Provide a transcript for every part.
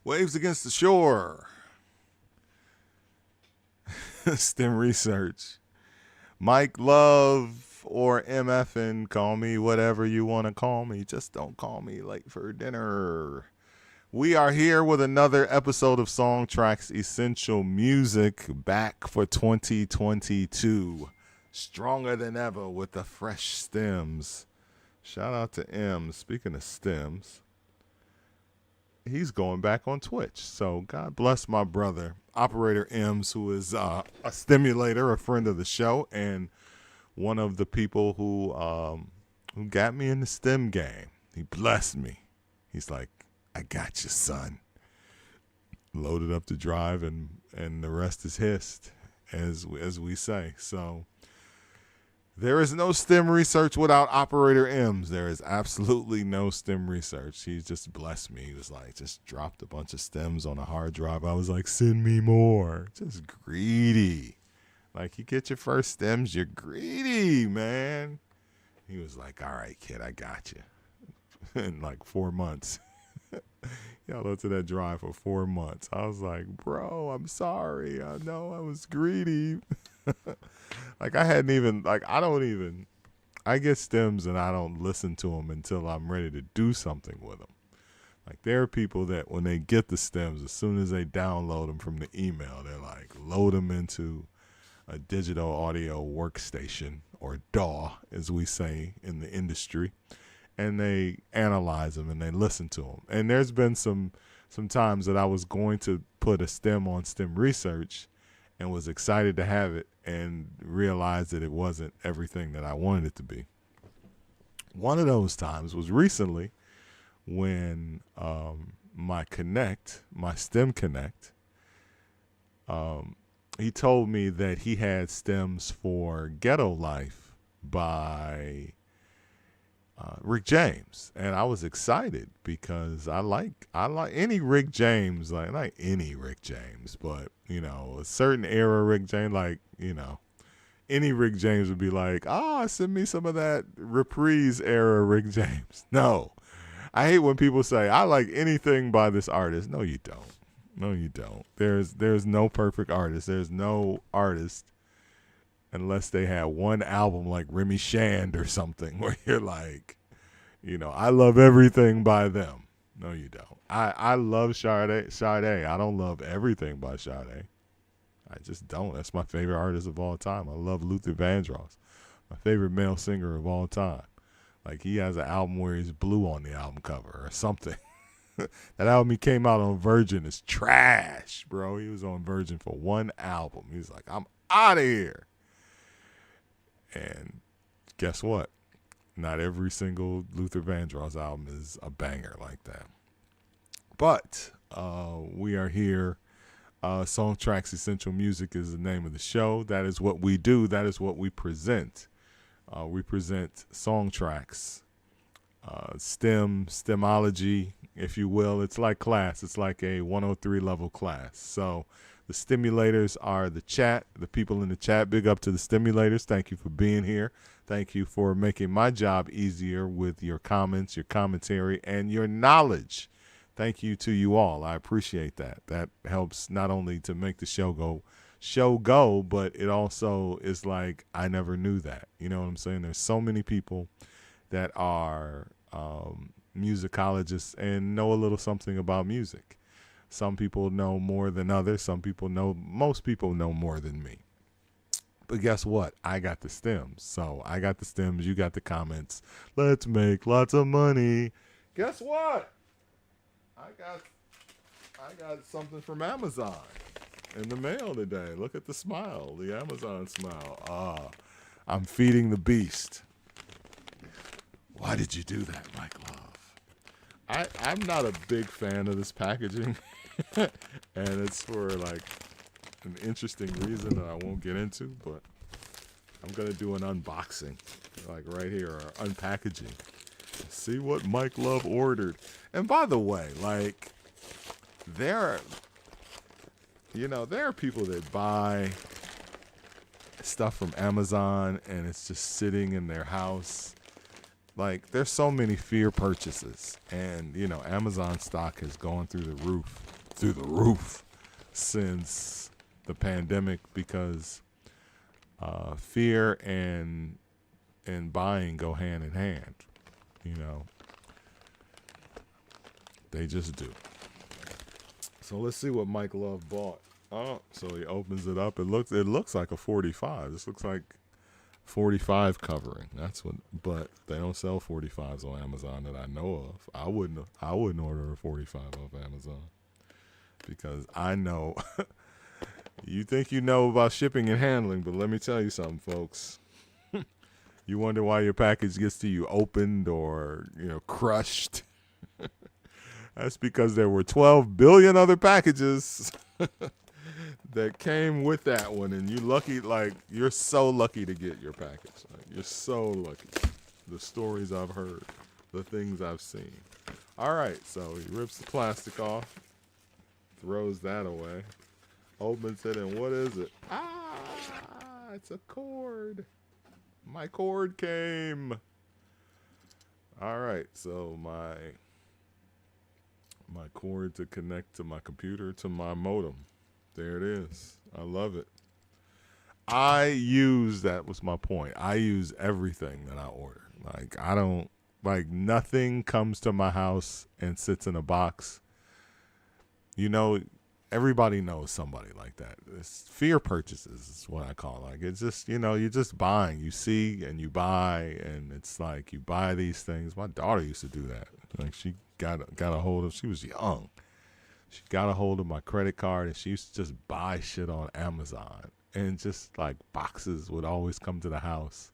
Waves against the shore. STEM research. Mike Love or MFN. Call me whatever you want to call me. Just don't call me late for dinner. We are here with another episode of Song Tracks Essential Music, back for 2022. Stronger than ever with the fresh stems. Shout out to M. Speaking of stems, he's going back on Twitch. So God bless my brother, Operator M's, who is a stimulator, a friend of the show, and one of the people who got me in the STEM game. He blessed me. He's like, I got you, son. Loaded up the drive, and the rest is hissed, as we say. So there is no STEM research without Operator M's. There is absolutely no STEM research. He just blessed me. He was like, just dropped a bunch of stems on a hard drive. I was like, send me more. Just greedy. Like, you get your first stems, you're greedy, man. He was like, all right, kid, I got you. In like 4 months. Y'all looked at that drive for 4 months. I was like, bro, I'm sorry. I know I was greedy. Like, I get stems and I don't listen to them until I'm ready to do something with them. Like, there are people that when they get the stems, as soon as they download them from the email, they're like, load them into a digital audio workstation, or DAW, as we say in the industry. And they analyze them and they listen to them. And there's been some times that I was going to put a stem on STEM research and was excited to have it and realized that it wasn't everything that I wanted it to be. One of those times was recently when my STEM Connect, he told me that he had stems for Ghetto Life by Rick James, and I was excited because I like any Rick James, like any Rick James, but a certain era Rick James, like any Rick James would be like, send me some of that reprise era Rick James. No, I hate when people say I like anything by this artist. No, you don't. No, you don't. There's no perfect artist. There's no artist unless they have one album like Remy Shand or something where you're like, I love everything by them. No, you don't. I love Sade. I don't love everything by Sade. I just don't. That's my favorite artist of all time. I love Luther Vandross, my favorite male singer of all time. Like, he has an album where he's blue on the album cover or something. That album he came out on Virgin is trash, bro. He was on Virgin for one album. He was like, I'm out of here. And guess what? Not every single Luther Vandross album is a banger like that. But we are here. Song Tracks Essential Music is the name of the show. That is what we do. That is what we present. We present song tracks, STEMology, if you will. It's like class. It's like a 103 level class. So the stimulators are the chat, the people in the chat. Big up to the stimulators. Thank you for being here. Thank you for making my job easier with your comments, your commentary, and your knowledge. Thank you to you all. I appreciate that. That helps not only to make the show go, but it also is like, I never knew that. You know what I'm saying? There's so many people that are musicologists and know a little something about music. Some people know more than others. Most people know more than me. But guess what? I got the stems. So I got the stems. You got the comments. Let's make lots of money. Guess what? I got something from Amazon in the mail today. Look at the smile, the Amazon smile. I'm feeding the beast. Why did you do that, Mike Love? I'm not a big fan of this packaging. And it's for like an interesting reason that I won't get into, but I'm going to do an unboxing, like right here, or unpackaging. See what Mike Love ordered. And by the way, like, there are people that buy stuff from Amazon and it's just sitting in their house Like, there's so many fear purchases, and Amazon stock has gone through the roof since the pandemic because fear and buying go hand in hand. They just do. So let's see what Mike Love bought. Oh, so he opens it up. It looks like a 45. This looks like 45 covering. That's what. But they don't sell 45s on Amazon that I know of. I wouldn't order a 45 off Amazon because I know. You think you know about shipping and handling, but let me tell you something, folks. You wonder why your package gets to you opened or crushed. That's because there were 12 billion other packages that came with that one, and you're so lucky to get your package. You're so lucky. The stories I've heard, the things I've seen. All right, so he rips the plastic off, throws that away, opens it, and what is it? It's a cord. My cord came. All right, so my cord to connect to my computer to my modem. There it is. I love it. That was my point. I use everything that I order. Nothing comes to my house and sits in a box. Everybody knows somebody like that. It's fear purchases is what I call it. It's just, you're just buying. You see and you buy, and it's like you buy these things. My daughter used to do that. She got a hold of, she was young. She got a hold of my credit card, and she used to just buy shit on Amazon. And just boxes would always come to the house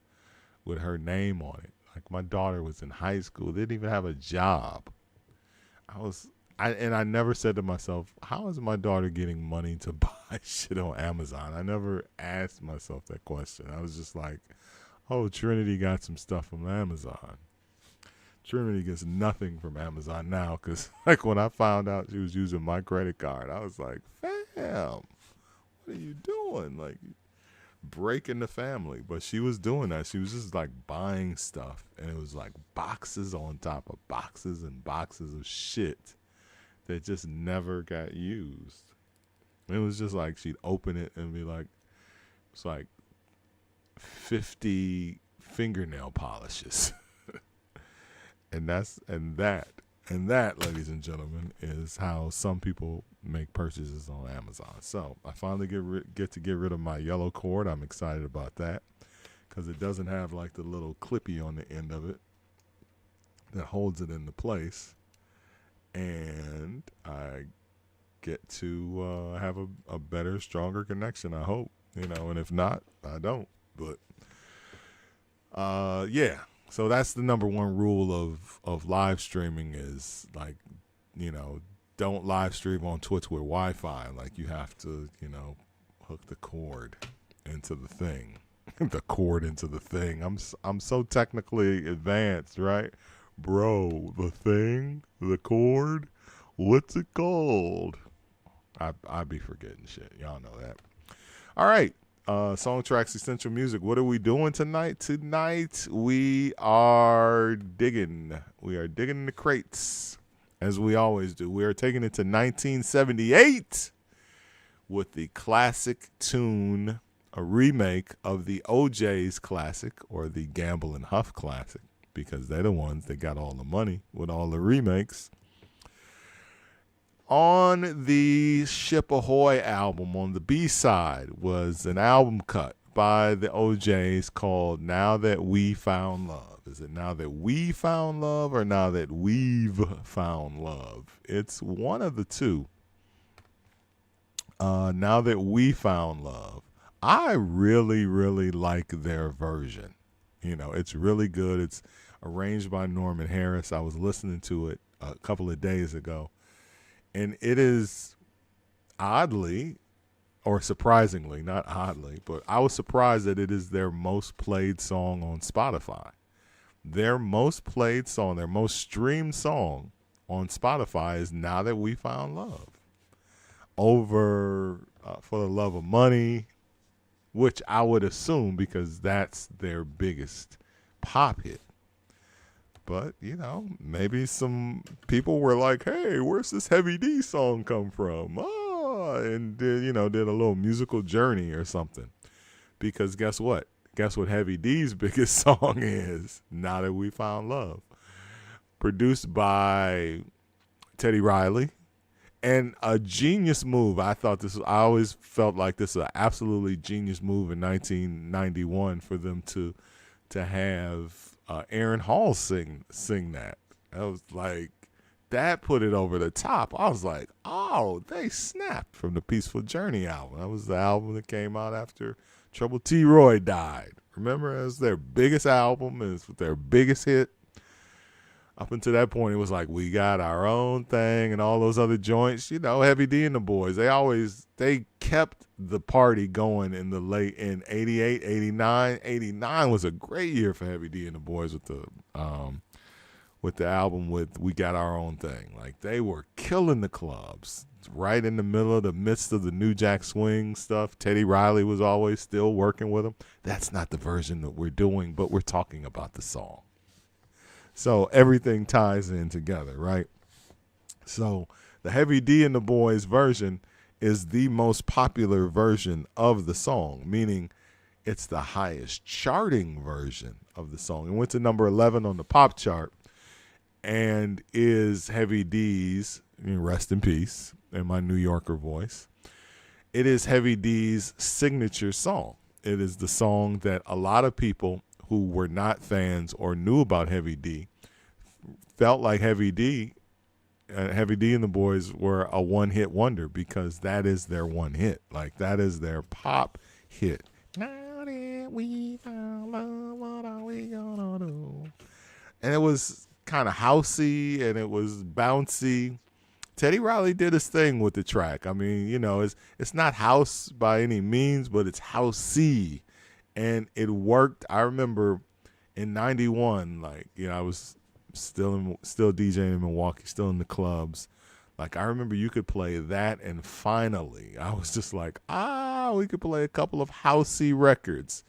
with her name on it. My daughter was in high school, didn't even have a job. I never said to myself, how is my daughter getting money to buy shit on Amazon? I never asked myself that question. I was just like, oh, Trinity got some stuff from Amazon. Trinity gets nothing from Amazon now because, when I found out she was using my credit card, I was like, fam, what are you doing? Breaking the family. But she was doing that. She was just, buying stuff, and it was, boxes on top of boxes and boxes of shit that just never got used. It was just she'd open it and be like, it's 50 fingernail polishes. And that, ladies and gentlemen, is how some people make purchases on Amazon. So I finally get to get rid of my yellow cord. I'm excited about that because it doesn't have the little clippy on the end of it that holds it into place. And I get to have a better, stronger connection, I hope. And if not, I don't. But yeah. So that's the number one rule of live streaming is don't live stream on Twitch with Wi-Fi. You have to, hook the cord into the thing. The cord into the thing. I'm so technically advanced, right? Bro, the thing, the cord, what's it called? I be forgetting shit. Y'all know that. All right. Song Tracks Essential Music. What are we doing tonight? Tonight we are digging. We are digging the crates as we always do. We are taking it to 1978 with the classic tune, a remake of the OJ's classic or the Gamble and Huff classic because they're the ones that got all the money with all the remakes. On the Ship Ahoy album, on the B-side, was an album cut by the OJs called Now That We Found Love. Is it Now That We Found Love or Now That We've Found Love? It's one of the two. Now That We Found Love. I really, really like their version. It's really good. It's arranged by Norman Harris. I was listening to it a couple of days ago. And it is oddly, or surprisingly, not oddly, but I was surprised that it is their most played song on Spotify. Their most played song, their most streamed song on Spotify is Now That We Found Love. Over For the Love of Money, which I would assume because that's their biggest pop hit. But, maybe some people were like, hey, where's this Heavy D song come from? And did a little musical journey or something. Because guess what? Guess what Heavy D's biggest song is? Now That We Found Love. Produced by Teddy Riley. And a genius move. I always felt like this was an absolutely genius move in 1991 for them to have Aaron Hall sing that. I was like, that put it over the top. I was like, oh, they snapped from the Peaceful Journey album. That was the album that came out after Trouble T. Roy died. Remember, it was their biggest album. It was their biggest hit. Up until that point, it was like, we got our own thing and all those other joints. Heavy D and the boys, they kept the party going in 88, 89. 89 was a great year for Heavy D and the boys with the album with We Got Our Own Thing. Like, they were killing the clubs. Right in the midst of the New Jack Swing stuff. Teddy Riley was always still working with them. That's not the version that we're doing, but we're talking about the song. So everything ties in together, right? So the Heavy D and the Boys version is the most popular version of the song, meaning it's the highest charting version of the song. It went to number 11 on the pop chart and is Heavy D's, rest in peace, in my New Yorker voice. It is Heavy D's signature song. It is the song that a lot of people who were not fans or knew about Heavy D felt like Heavy D and the boys were a one-hit wonder because that is their one hit. Like, that is their pop hit. Now that we found love, what are we gonna do? And it was kind of housey and it was bouncy. Teddy Riley did his thing with the track. I mean, it's not house by any means, but it's housey. And it worked. I remember in 91, I was still DJing in Milwaukee, still in the clubs. Like, I remember you could play that, and finally, I was just like, we could play a couple of housey records.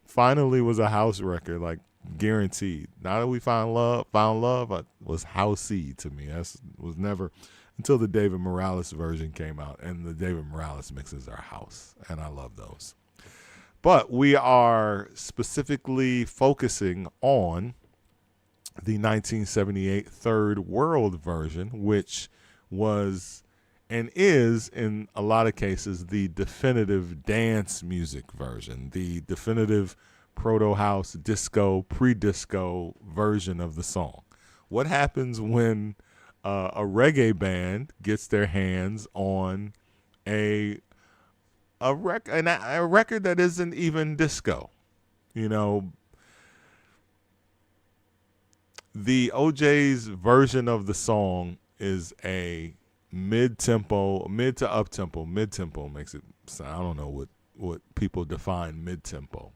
Finally was a house record, like, guaranteed. Now That We found love was housey to me. That was never until the David Morales version came out, and the David Morales mixes are house, and I love those. But we are specifically focusing on the 1978 Third World version, which was and is, in a lot of cases, the definitive dance music version, the definitive proto-house, disco, pre-disco version of the song. What happens when a reggae band gets their hands on a record that isn't even disco? The OJ's version of the song is a mid to up-tempo. Mid-tempo makes it sound, I don't know what people define mid-tempo.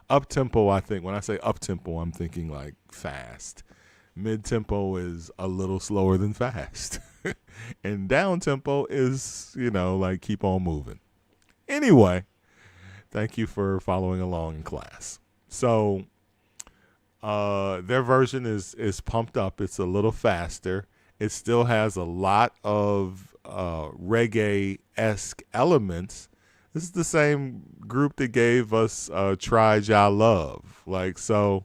Up-tempo, I think, when I say up-tempo, I'm thinking like fast. Mid-tempo is a little slower than fast. And down-tempo is, like keep on moving. Anyway, thank you for following along in class. So their version is pumped up. It's a little faster. It still has a lot of reggae-esque elements. This is the same group that gave us Try Ja Love. Like, so,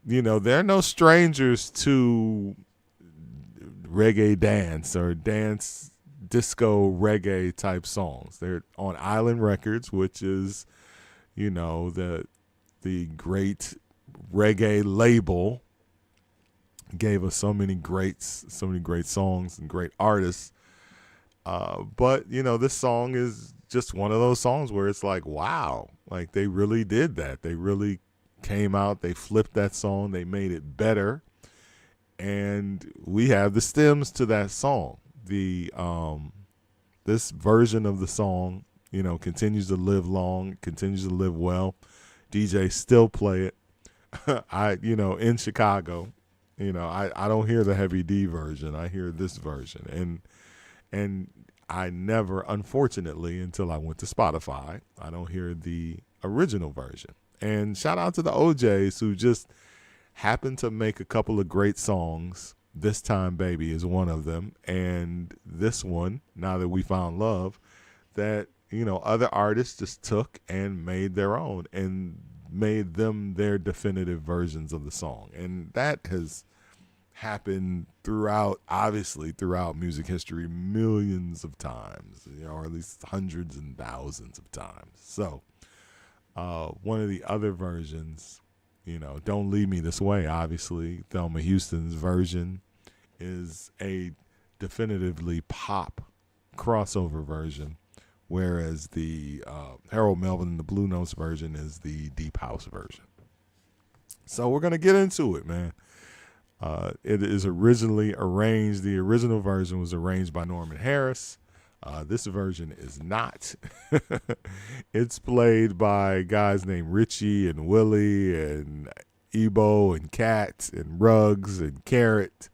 they're no strangers to reggae dance or dance disco reggae type songs. They're on Island Records, which is, the great reggae label. Gave us so many great songs and great artists. But this song is just one of those songs where it's like, wow, like they really did that. They really came out, they flipped that song, they made it better. And we have the stems to that song. The this version of the song, continues to live long, continues to live well. DJs still play it. In Chicago, I don't hear the Heavy D version. I hear this version. And I never, unfortunately, until I went to Spotify, I don't hear the original version. And shout out to the OJs who just happened to make a couple of great songs. This Time Baby is one of them, and this one, Now That We Found Love, that, you know, other artists just took and made their own and made them their definitive versions of the song. And that has happened throughout music history millions of times, you know, or at least hundreds and thousands of times. So one of the other versions, you know, Don't Leave Me This Way, obviously Thelma Houston's version is a definitively pop crossover version, whereas the Harold Melvin and the Blue Notes version is the deep house version. So we're going to get into it, man. It is originally arranged. The original version was arranged by Norman Harris. This version is not. It's played by guys named Richie and Willie and Ebo and Cat and Ruggs and Carrot.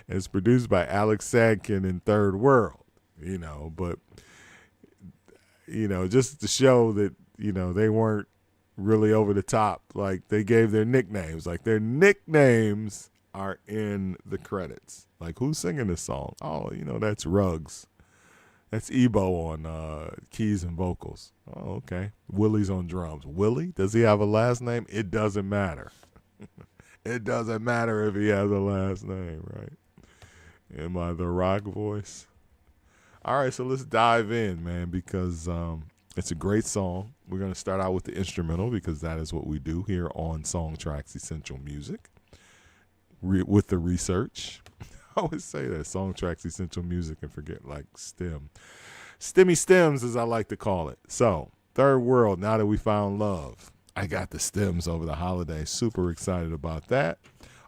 It's produced by Alex Sadkin and Third World, you know, but, you know, just to show that, you know, they weren't really over the top. Like, they gave their nicknames. Like, their nicknames are in the credits. Like, who's singing this song? Oh, you know, that's Ruggs. That's Ebo on keys and vocals. Oh, okay. Willie's on drums. Willie? Does he have a last name? It doesn't matter. It doesn't matter if he has a last name, right? Am I the rock voice? All right, so let's dive in, man, because it's a great song. We're going to start out with the instrumental because that is what we do here on Song Tracks Essential Music with the research. I always say that, Song Tracks Essential Music, and forget, like, STEM. STEMmy stems, as I like to call it. So, Third World, Now That We Found Love. I got the stems over the holidays. Super excited about that.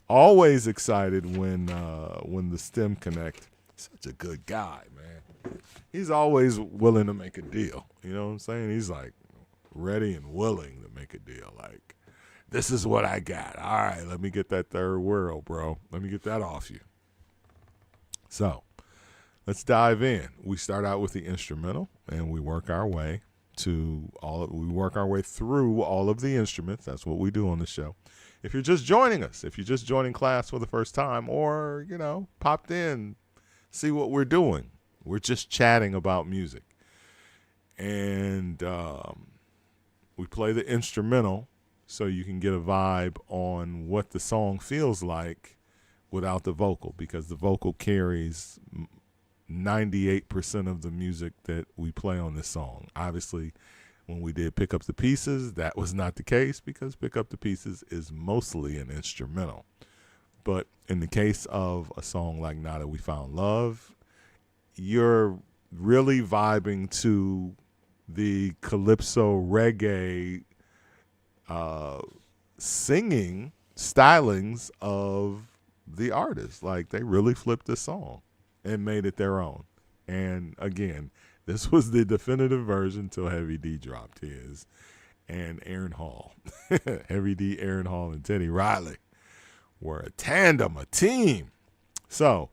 Always excited when the STEM connect. Such a good guy, man. He's always willing to make a deal. You know what I'm saying? He's like ready and willing to make a deal. Like, this is what I got. All right, let me get that Third World, bro. Let me get that off you. So let's dive in. We start out with the instrumental, and we work our way through all of the instruments. That's what we do on the show. If you're just joining us, if you're just joining class for the first time, or, you know, popped in, see what we're doing. We're just chatting about music. And we play the instrumental so you can get a vibe on what the song feels like without the vocal, because the vocal carries 98% of the music that we play on this song. Obviously, when we did Pick Up the Pieces, that was not the case because Pick Up the Pieces is mostly an instrumental. But in the case of a song like Now That We Found Love, you're really vibing to the calypso reggae singing stylings of the artist. Like, they really flipped the song and made it their own. And again, this was the definitive version till Heavy D dropped his, and Aaron Hall. Heavy D, Aaron Hall, and Teddy Riley were a tandem, a team. So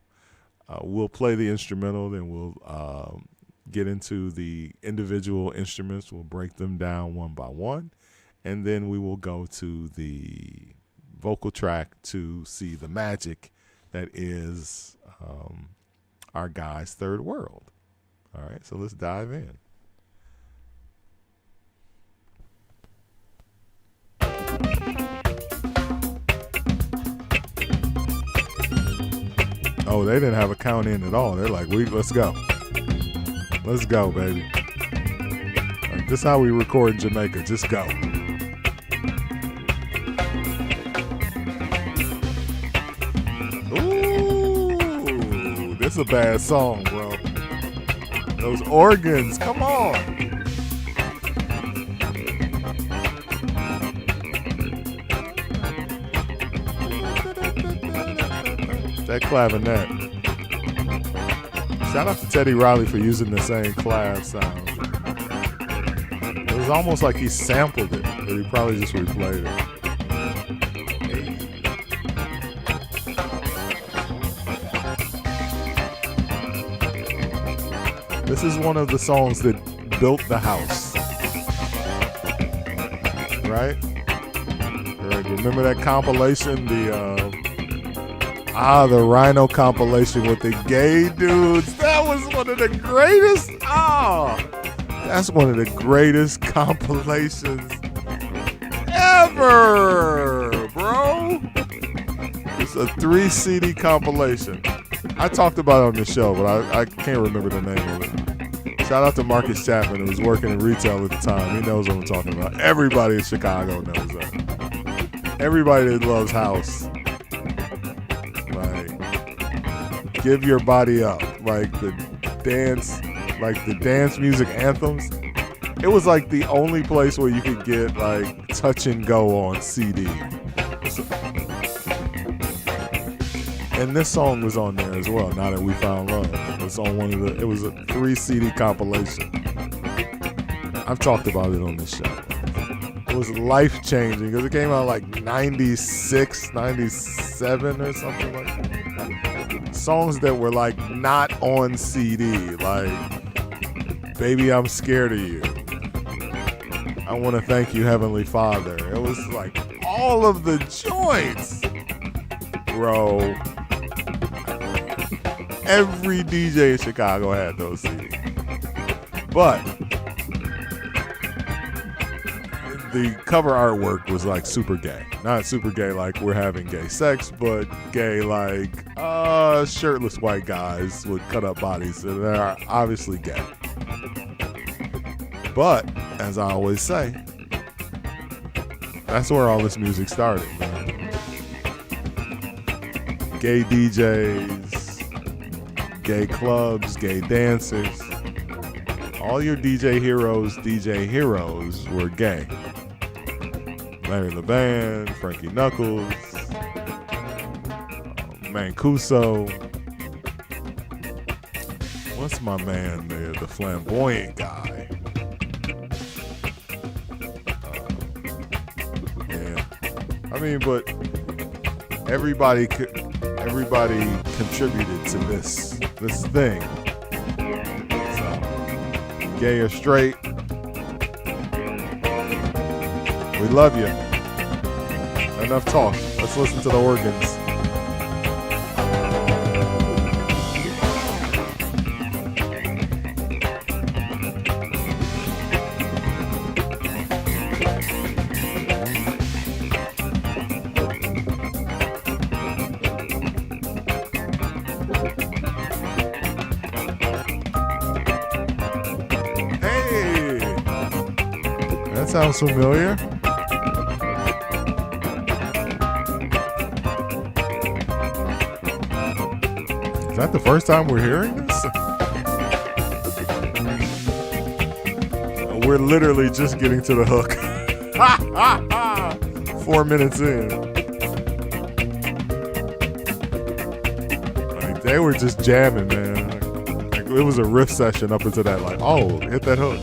we'll play the instrumental, then we'll get into the individual instruments. We'll break them down one by one, and then we will go to the vocal track to see the magic that is our guy's Third World. All right, so let's dive in. Oh, they didn't have a count in at all. They're like, let's go. Let's go, baby. Like, this is how we record in Jamaica. Just go. Ooh, this is a bad song, bro. Those organs, come on. That clavinet. Shout out to Teddy Riley for using the same clav sound. It was almost like he sampled it, but he probably just replayed it. This is one of the songs that built the house. Right? Very Remember that compilation, the Rhino compilation with the gay dudes? That was one of the greatest. That's one of the greatest compilations ever, bro. It's a 3 CD compilation. I talked about it on the show, but I can't remember the name of it. Shout out to Marcus Chapman, who was working in retail at the time. He knows what I'm talking about. Everybody in Chicago knows that. Everybody that loves house. Like, give your body up. Like the dance music anthems. It was like the only place where you could get like Touch and Go on CD. And this song was on there as well, Now That We Found Love. It was on it was a 3 CD compilation. I've talked about it on this show. It was life-changing because it came out like 96, 97 or something like that. Songs that were like not on CD, like Baby I'm Scared of You, I Want to Thank You Heavenly Father. It was like all of the joints, bro. Every DJ in Chicago had those CDs. But the cover artwork was like super gay. Not super gay like we're having gay sex, but gay like shirtless white guys with cut up bodies that are obviously gay. But, as I always say, that's where all this music started, man. Gay DJs, gay clubs, gay dancers. All your DJ heroes were gay. Larry Levan, Frankie Knuckles, Mancuso. What's my man there? The flamboyant guy. Yeah. I mean, but everybody contributed to this thing. So, gay or straight, we love you. Enough talk. Let's listen to the organs. Hey, that sounds familiar. Is that the first time we're hearing this? We're literally just getting to the hook. 4 minutes in. Like, they were just jamming, man. Like, it was a riff session up into that, like, oh, hit that hook.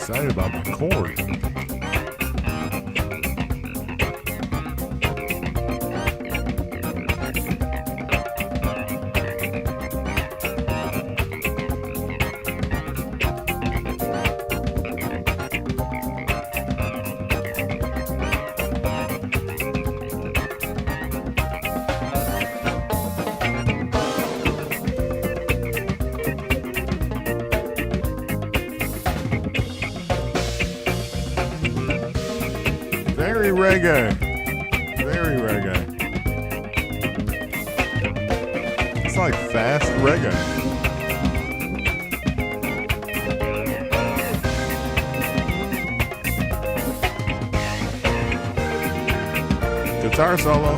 Excited about my chord. Very reggae. Very reggae. It's like fast reggae. Guitar solo.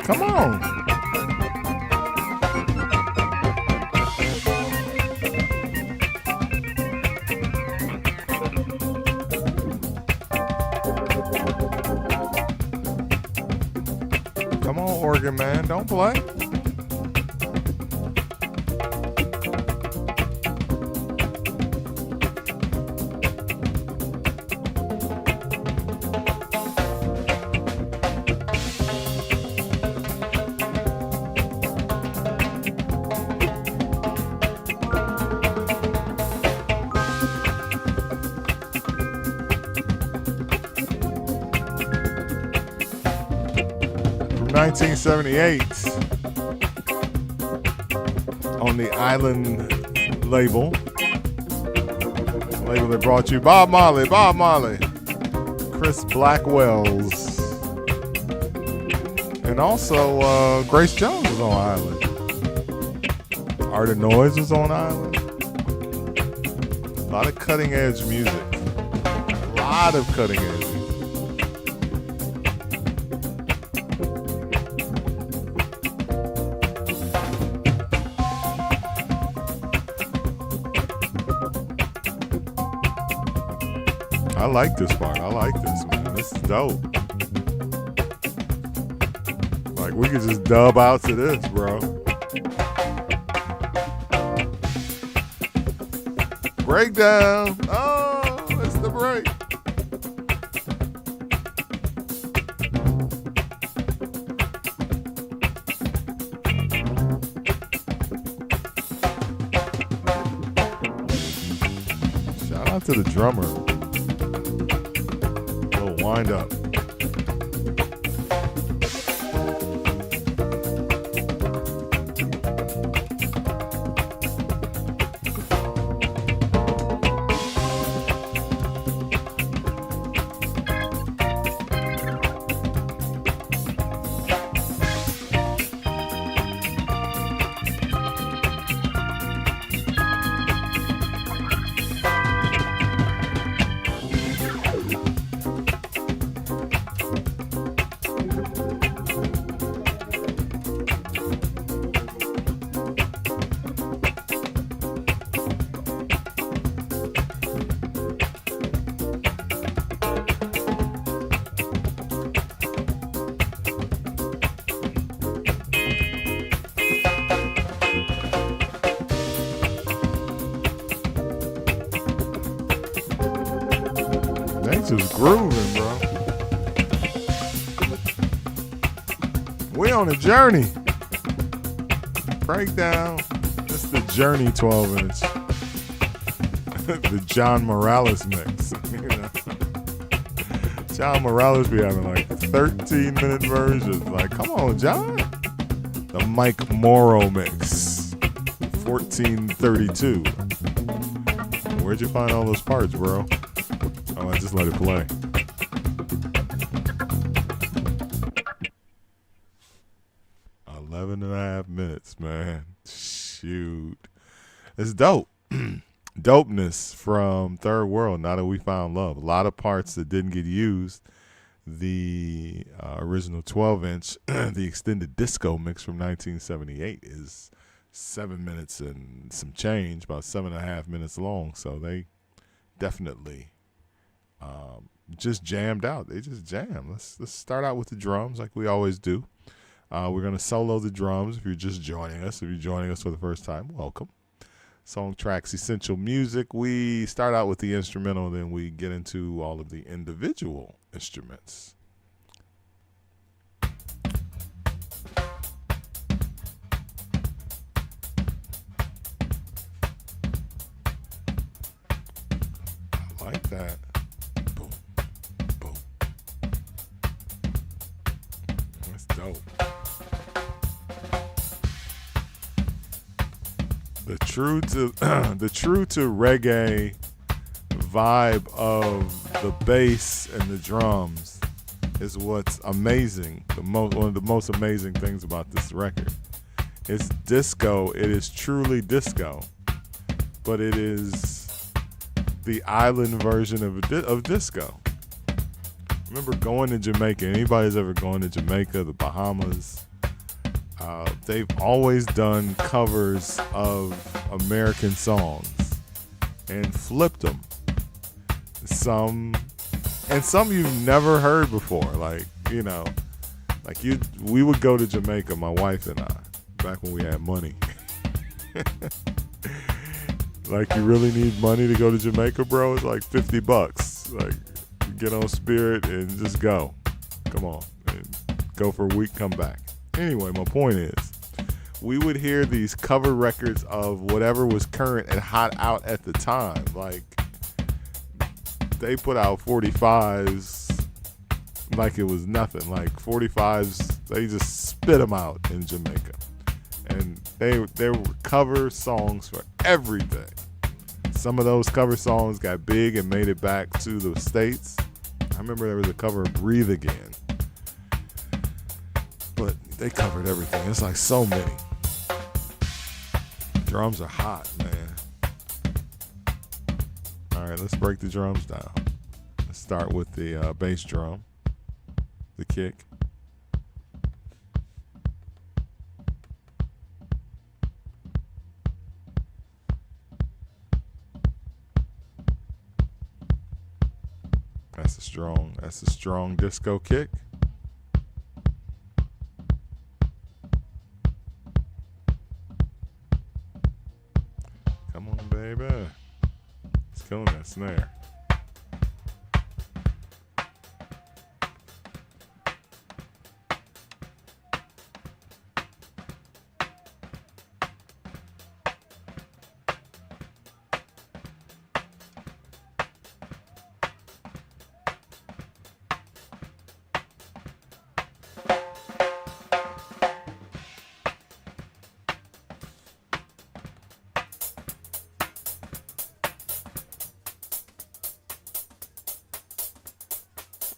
Come on. Come on, organ man. Don't play. From 1978 on the Island label that brought you Bob Marley, Chris Blackwell's, and also Grace Jones was on Island. Art of Noise was on Island. A lot of cutting edge music. A lot of cutting edge music. I like this part. I like this, man. This is dope. Like, we could just dub out to this, bro. Breakdown. Oh, it's the break. Shout out to the drummer. Wind up. Just grooving, bro. We on a journey. Breakdown. It's the Journey 12-inch. The John Morales mix. You know? John Morales be having like 13-minute versions. Like, come on, John. The Mike Morrow mix. 1432. Where'd you find all those parts, bro? Oh, I just let it play. Eleven and a half minutes, man. Shoot. It's dope. Dopeness from Third World, Now That We Found Love. A lot of parts that didn't get used. The original 12-inch, the extended disco mix from 1978 is 7 minutes and some change, about 7.5 minutes long. So they definitely just jammed out. They just jammed. Let's start out with the drums like we always do. We're going to solo the drums if you're just joining us. If you're joining us for the first time, welcome. Song Tracks Essential Music. We start out with the instrumental, then we get into all of the individual instruments. I like that. Boom, boom. That's dope. The true to reggae vibe of the bass and the drums is what's amazing. One of the most amazing things about this record. It's disco. It is truly disco, but it is the island version of disco. Remember going to Jamaica? Anybody's ever gone to Jamaica, the Bahamas? They've always done covers of American songs and flipped them. Some you've never heard before. Like, you know, we would go to Jamaica, my wife and I, back when we had money. Like, you really need money to go to Jamaica, bro? It's like $50. Like, get on Spirit and just go. Come on. And go for a week, come back. Anyway, my point is, we would hear these cover records of whatever was current and hot out at the time. Like, they put out 45s like it was nothing. Like, 45s, they just spit them out in Jamaica. And they were cover songs for everything. Some of those cover songs got big and made it back to the States. I remember there was a cover of Breathe Again. But they covered everything. It's like so many. Drums are hot, man. All right, let's break the drums down. Let's start with the bass drum, the kick. That's a strong disco kick. Come on, baby. It's killing that snare.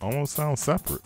Almost sounds separate.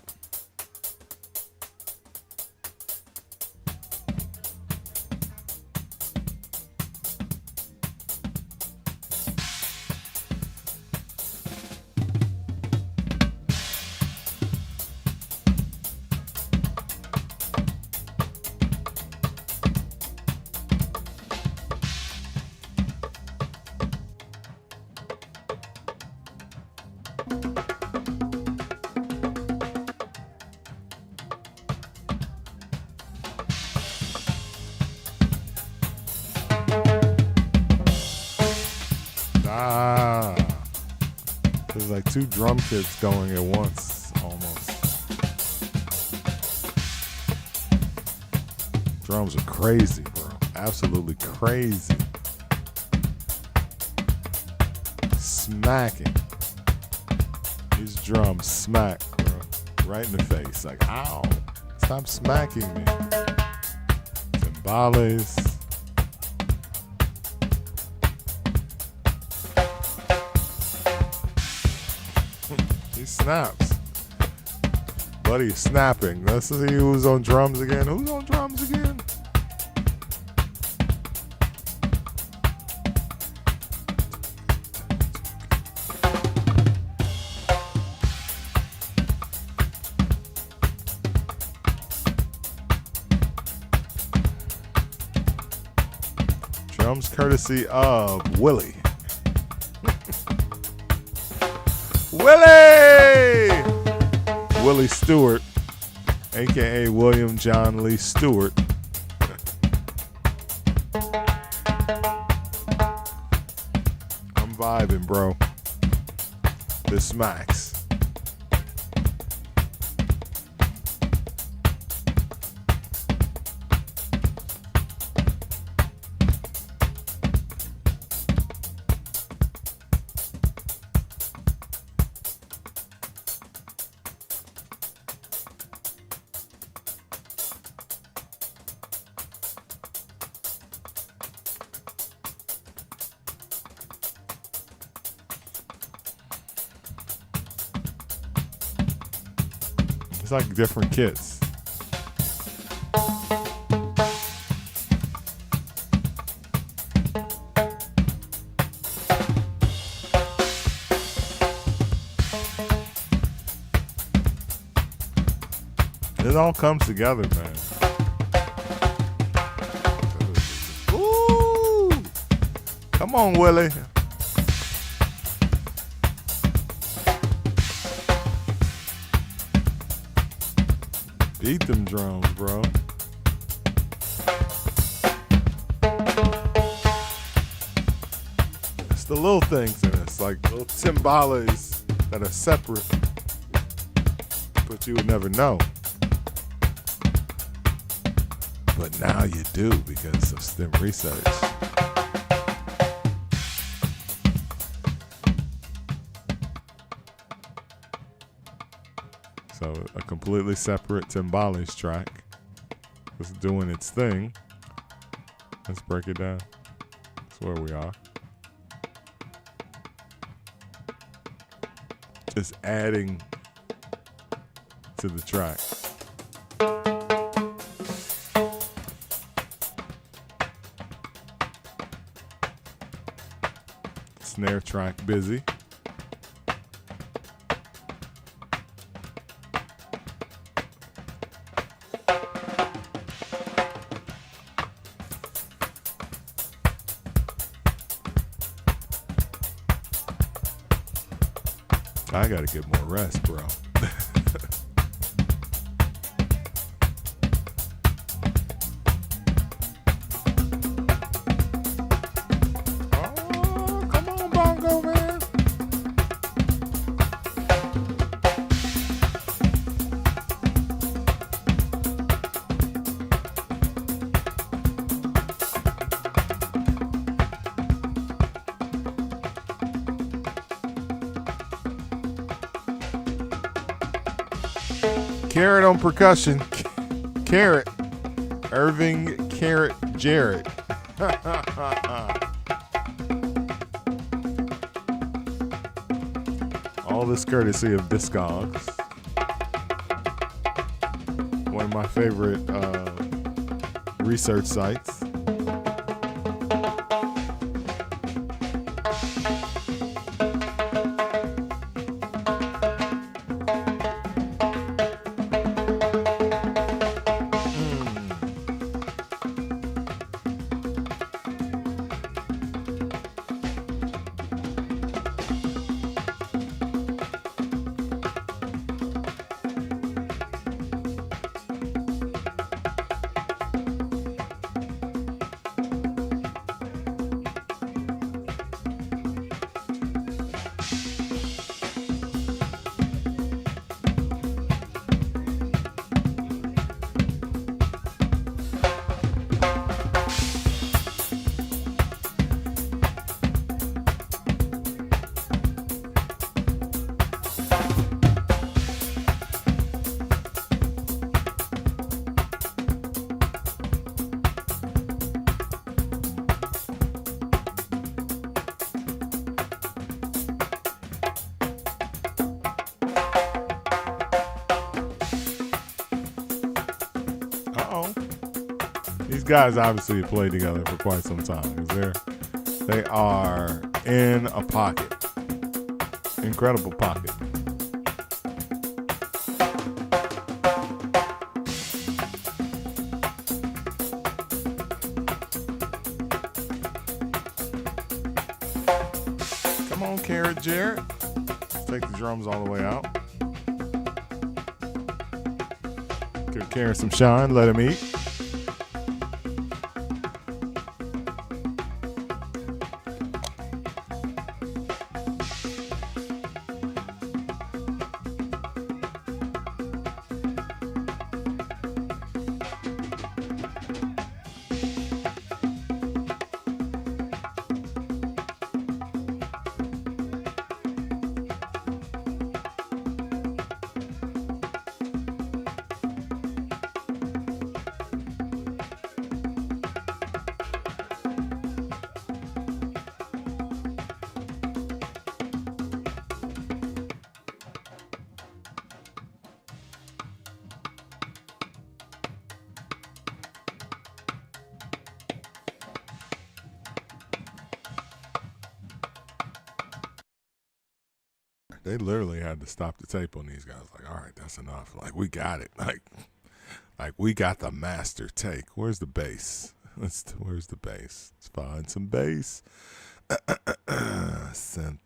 There's like two drum kits going at once, almost. Drums are crazy, bro. Absolutely crazy. Smacking. These drums smack, bro. Right in the face. Like, ow. Stop smacking me. Timbales. He snaps. Buddy snapping. Let's see who's on drums again. Who's on drums again? Drums courtesy of Willie. Willie Stewart, aka William John Lee Stewart. I'm vibing, bro. This smacks. It's like different kits. It all comes together, man. Come on, Willie. Beat them drums, bro. It's the little things in this, like little timbales that are separate, but you would never know. But now you do because of STEM research. So a completely separate timbales track is doing its thing. Let's break it down. That's where we are. Just adding to the track. Snare track busy. I gotta get more rest, bro. Oh, come on, bongo man. Carrot on percussion. Carrot. Irving Carrot Jarrett. All this courtesy of Discogs. One of my favorite research sites. These guys obviously have played together for quite some time. They are in a pocket. Incredible pocket. Come on, Carrot Jarrett. Let's take the drums all the way out. Give Carrot some shine. Let him eat. They literally had to stop the tape on these guys. Like, all right, that's enough. Like, we got it. Like we got the master take. Where's the bass? Where's the bass? Let's find some bass. S.T.E.M.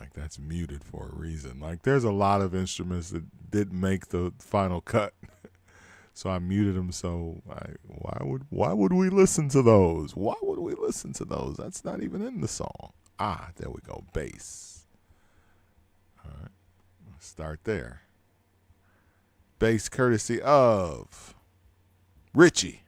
Like that's muted for a reason. Like there's a lot of instruments that didn't make the final cut, so I muted them. So why would we listen to those? Why would we listen to those? That's not even in the song. Ah, there we go. Bass. All right, let's start there. Bass courtesy of Richie.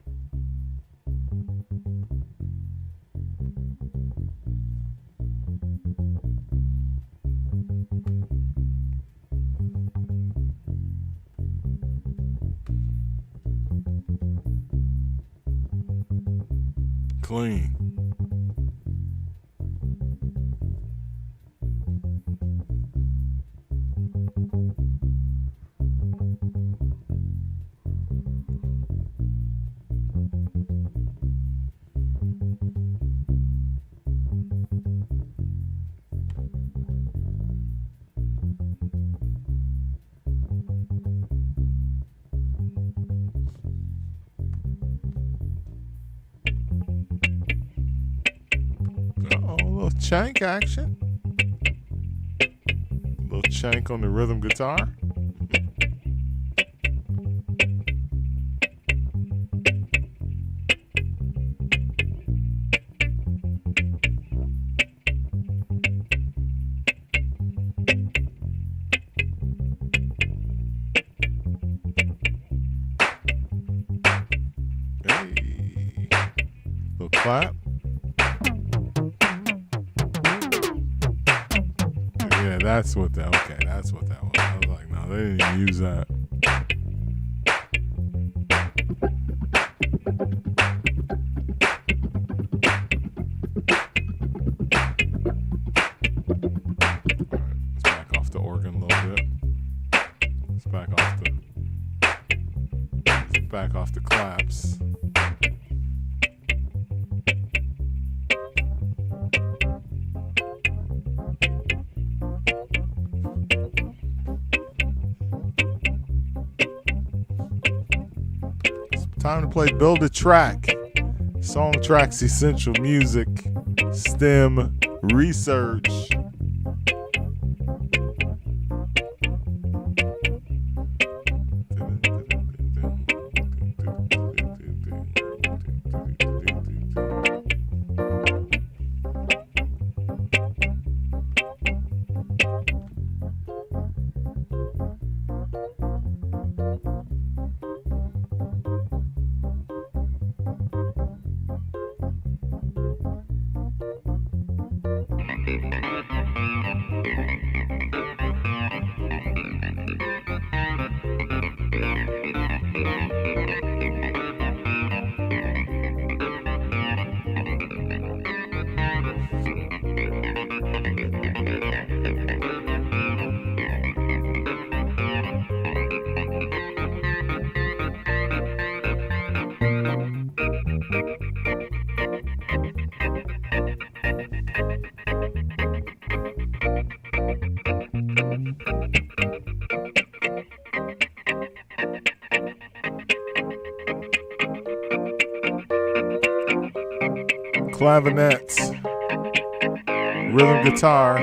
Clean. Uh-oh, a little chank action. A little chank on the rhythm guitar. Hey. Little clap. Yeah, that's what that. Okay, that's what that was. I was like, no, they didn't use that. Let's back off the organ a little bit. Let's back off the claps. Time to play Build a Track. Song Tracks Essential Music. STEM Research. Clavinets, rhythm guitar,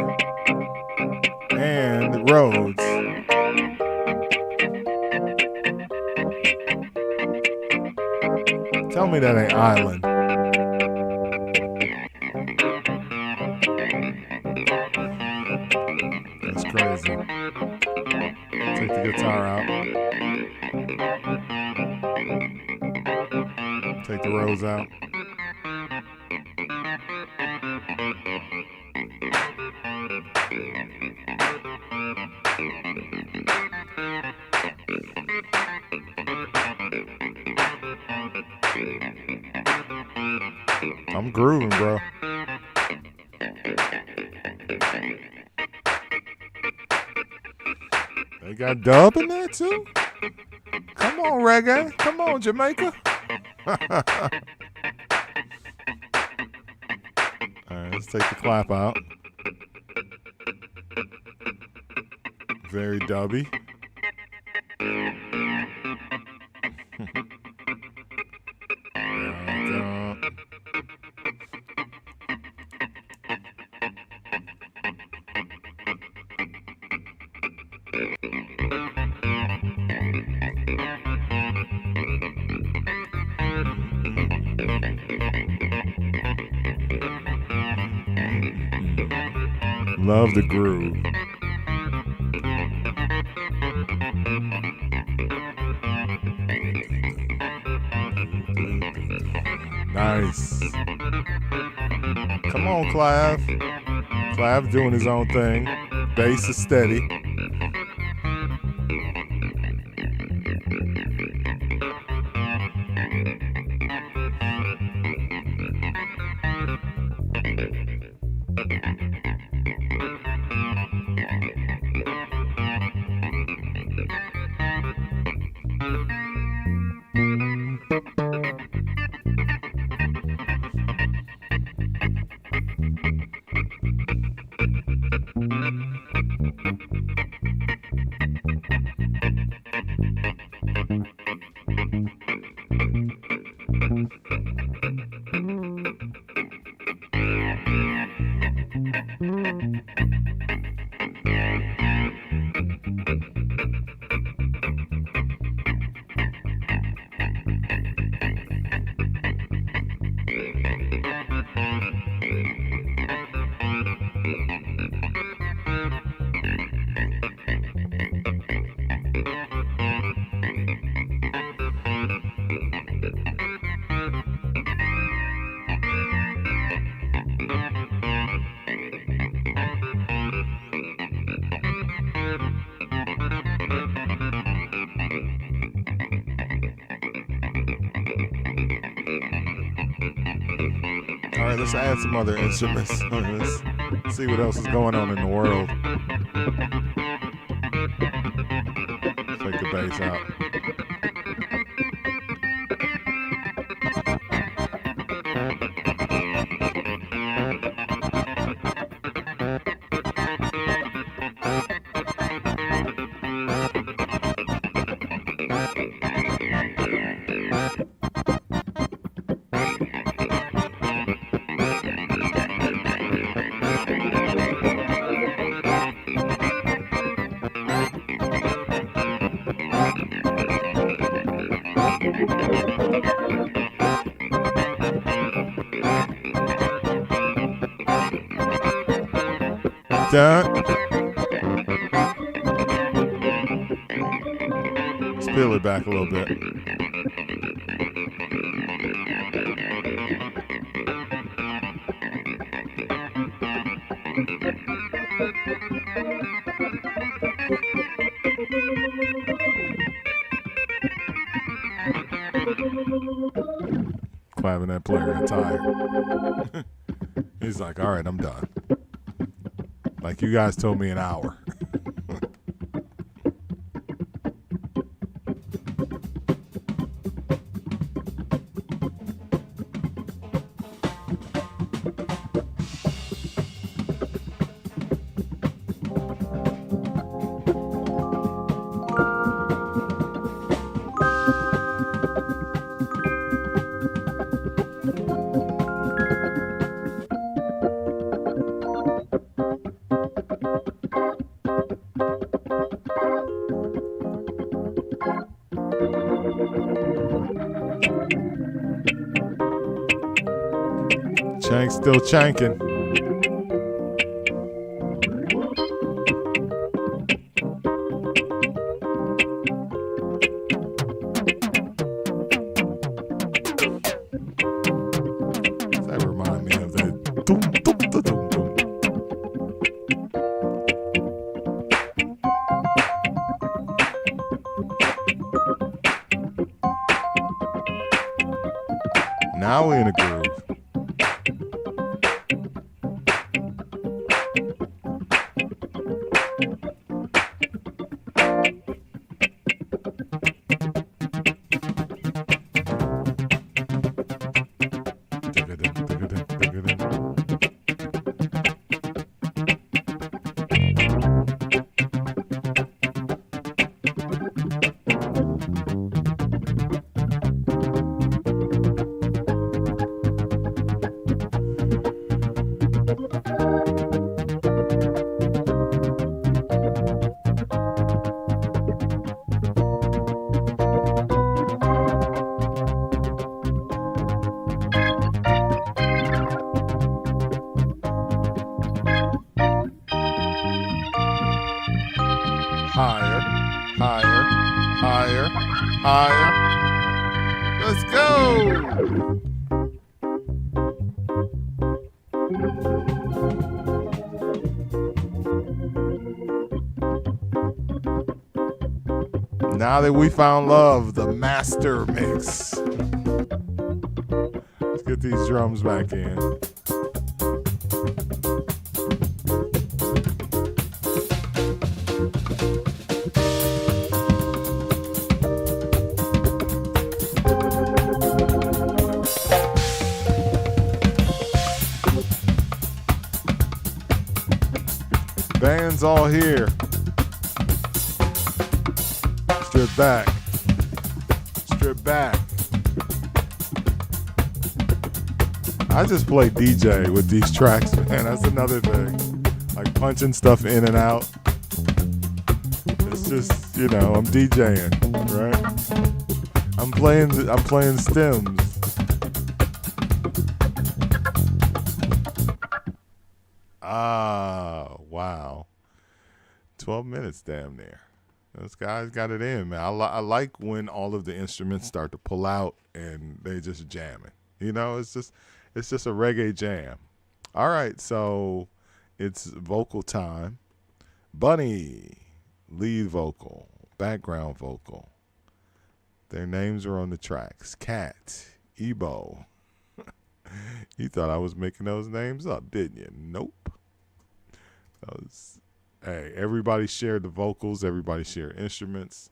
and Rhodes. Tell me that ain't Island. That's crazy. Take the guitar out. Take the Rhodes out. I'm grooving, bro. They got dub in there too? Come on, reggae. Come on, Jamaica. Alright, let's take the clap out. Very dubby. There we go. Love the groove. Nice. Come on, Clav. Clav doing his own thing. Bass is steady. All right, let's add some other instruments. Let's see what else is going on in the world. Take the bass out. Let's peel it back a little bit. Clapping that player and tired. He's like, all right, I'm done. Like you guys told me an hour. Chank still chanking. That remind me of that. Doom, doom, doom, doom, doom. Now we're in a groove. Higher, higher, higher, higher. Let's go. Now that we found love, the master mix. Let's get these drums back in. Band's all here. Strip back. Strip back. I just play DJ with these tracks, man. That's another thing. Like punching stuff in and out. It's just, you know, I'm DJing, right? I'm playing stems. Ah, wow. 12 minutes damn near. Those guys got it in, man. I like when all of the instruments start to pull out and they just jamming. You know, it's just a reggae jam. All right, so it's vocal time. Bunny, lead vocal, background vocal. Their names are on the tracks. Cat, Ebo. You thought I was making those names up, didn't you? Nope. Hey, everybody shared the vocals. Everybody shared instruments.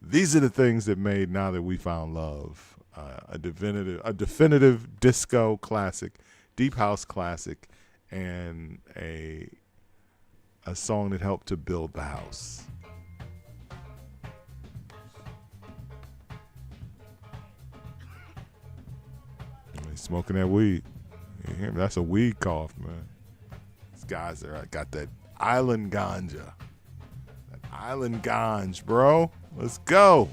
These are the things that made Now That We Found Love a definitive disco classic, deep house classic, and a song that helped to build the house. He's smoking that weed. You hear me? That's a weed cough, man. These guys got that island ganja. That island ganj, bro. Let's go.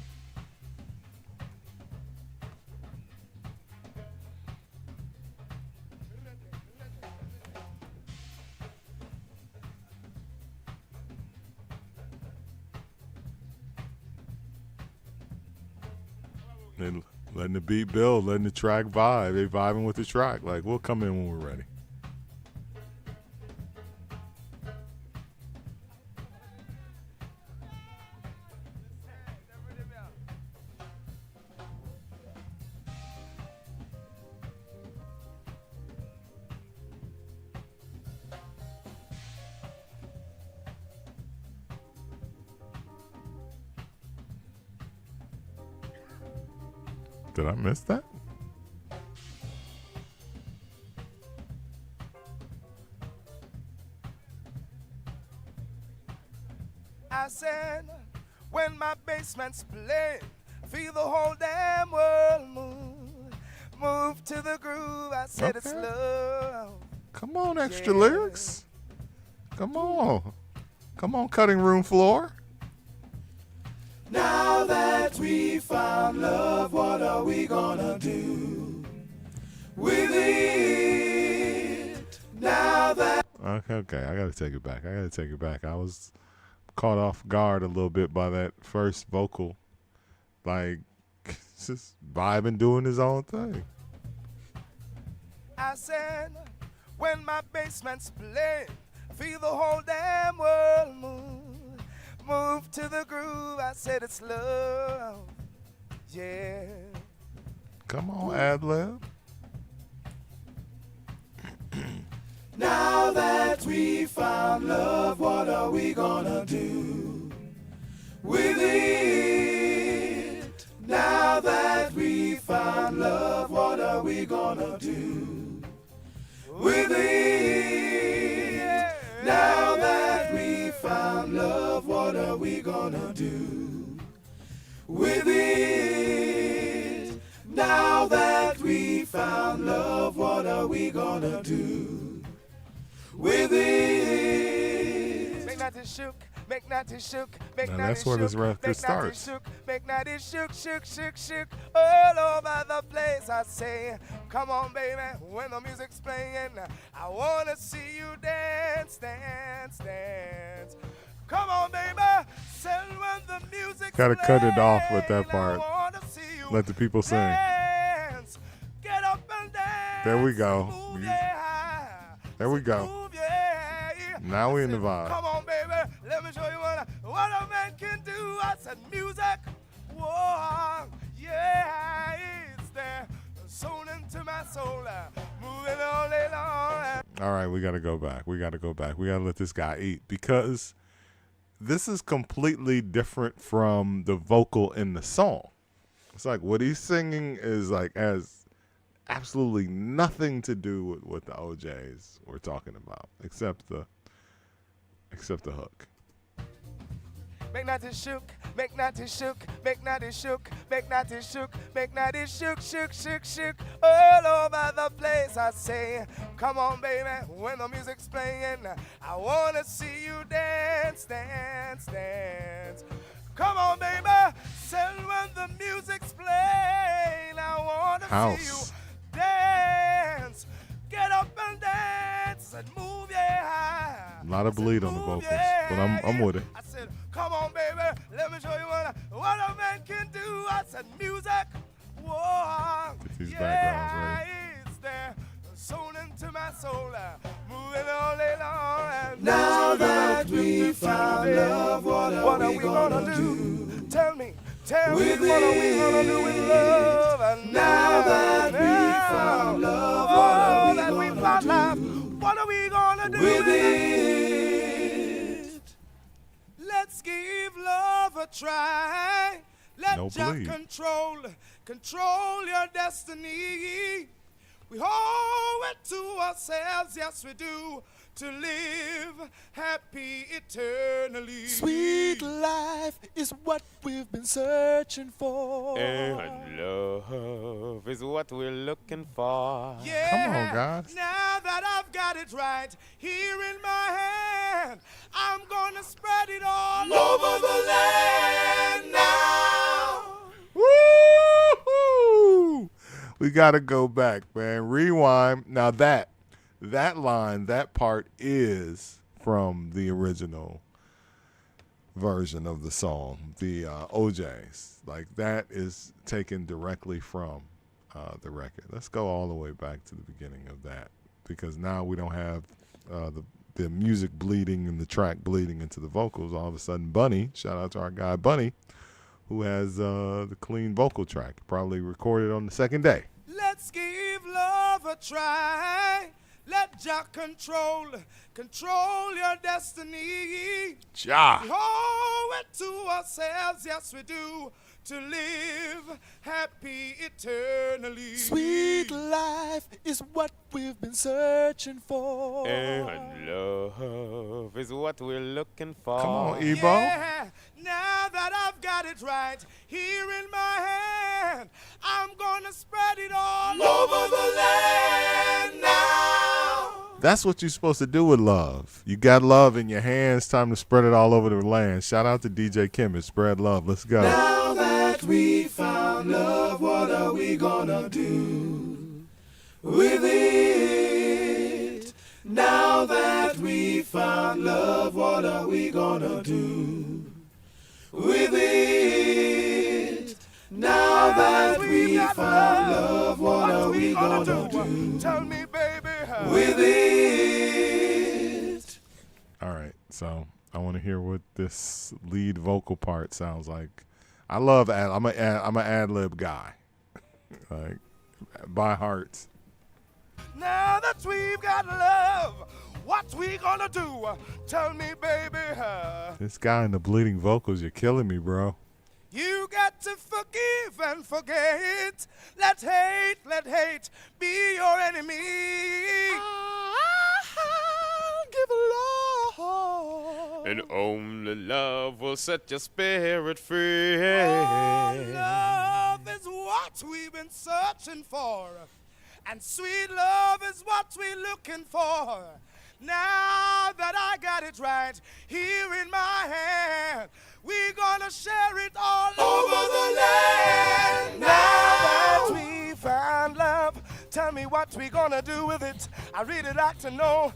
And letting the beat build, letting the track vibe. They vibing with the track. Like, we'll come in when we're ready. Did I miss that? I said, when my basement's playing, feel the whole damn world move to the groove. I said it's love. Come on, extra lyrics. Come on, cutting room floor. Now that we found love, what are we gonna do with it? Now that Okay, I gotta take it back. I was caught off guard a little bit by that first vocal, like just vibing, doing his own thing. I said, when my basement's playing, feel the whole damn world move to the groove. I said it's love, yeah. Come on, ad-lib. Now that we found love, what are we gonna do with it? Now that we found love, what are we gonna do with it? Now that we found love, what are we gonna do with it? Now that we found love, what are we gonna do with it? Make not this shook, make not this shook, make Now not that's this where shook, this record starts. make not this shook, shook, all over the place. I say, come on, baby, when the music's playing, I wanna see you dance. Come on, baby, say Gotta cut it off with that part. Let the people sing. Dance, get up and dance. There we go. Move, yeah. There we go. Move, yeah. Now we in the vibe. Come on, baby. Let me show you what a man can do. I said music. Whoa, yeah, it's there. Sewn into my soul. Moving all day long. All right, we got to go back. We got to let this guy eat because this is completely different from the vocal in the song. It's like what he's singing is like has absolutely nothing to do with what the OJs were talking about, except the hook. Make natty shook, make natty shook, make natty shook, make natty shook, make natty shook, shook, shook, shook. All over the place I say, come on baby, when the music's playing, I wanna see you dance, dance, dance. Come on baby, say when the music's playing, I wanna see you dance. Get up and dance and move, yeah. A lot of bleed on the vocals, but I'm with it. I said, come on, baby, let me show you what a man can do. I said, music, whoa, Get these yeah, backgrounds ready. it's there, sewn into my soul, moving all day long. And Now that we found love, what are we gonna do? Tell me with what are we gonna do with love? And Now that we found love, what are we gonna do? What are we gonna do with it? Let's give love a try. Let No Jah bleed. control your destiny. We owe it to ourselves, yes we do, to live happy eternally. Sweet life is what we've been searching for. And love is what we're looking for. Yeah, Come on, guys. Now that I've got it right here in my hand, I'm gonna spread it all over the land now. Woo! We gotta go back, man. Rewind. Now that line, that part is from the original version of the song, the OJs. Like that is taken directly from the record. Let's go all the way back to the beginning of that because now we don't have the music bleeding and the track bleeding into the vocals. All of a sudden, Bunny, shout out to our guy Bunny, who has the clean vocal track, probably recorded on the second day. Let's give love a try. Let Jah control your destiny. Ja. We owe it to ourselves, yes we do, to live happy eternally. Sweet life is what we've been searching for. And love is what we're looking for. Come on, Ebo. Yeah, now that I've got it right here in my hand, I'm gonna spread it all over the land now. That's what you're supposed to do with love. You got love in your hands, time to spread it all over the land. Shout out to DJ Chemist. Spread love. Let's go. Now that we found love, what are we gonna do with it? Now that we found love, what are we gonna do with it? Now that we found love, what are we gonna do Tell me, baby. with it? All right. So I want to hear what this lead vocal part sounds like. I love I'm an ad lib guy. Like by heart. Now that we've got love, what we gonna do? Tell me, baby. This guy in the bleeding vocals, you're killing me, bro. You got to forgive and forget. Let hate be your enemy. Give love. And only love will set your spirit free. Oh, love is what we've been searching for. And sweet love is what we're looking for. Now that I got it right here in my hand, we're gonna share it all over the land. Now that we found love, tell me what we gonna do with it. I really like to know.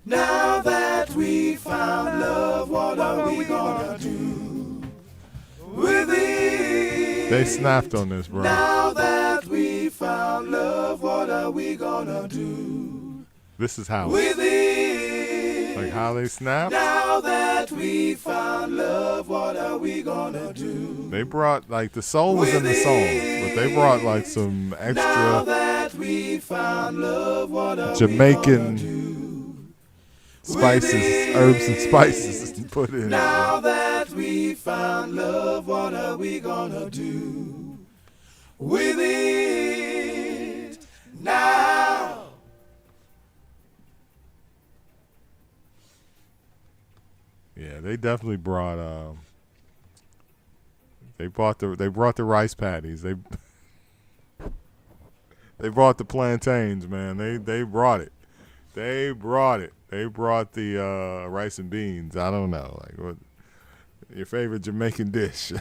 Now that we found love, what are we gonna do They snapped on this, bro. Now that we found love, what are we gonna do This is how. with it? Like how they snapped. Now that we found love, what are we gonna do? They brought like the soul was in the song, but they brought like some Now extra that we found love, what are we Jamaican gonna do? spices, herbs and spices and put in it. Now that we found love, what are we gonna do with it now? Yeah, they definitely brought they brought the rice patties. They brought the plantains, man. They brought it. They brought it. They brought the rice and beans. I don't know, like what your favorite Jamaican dish.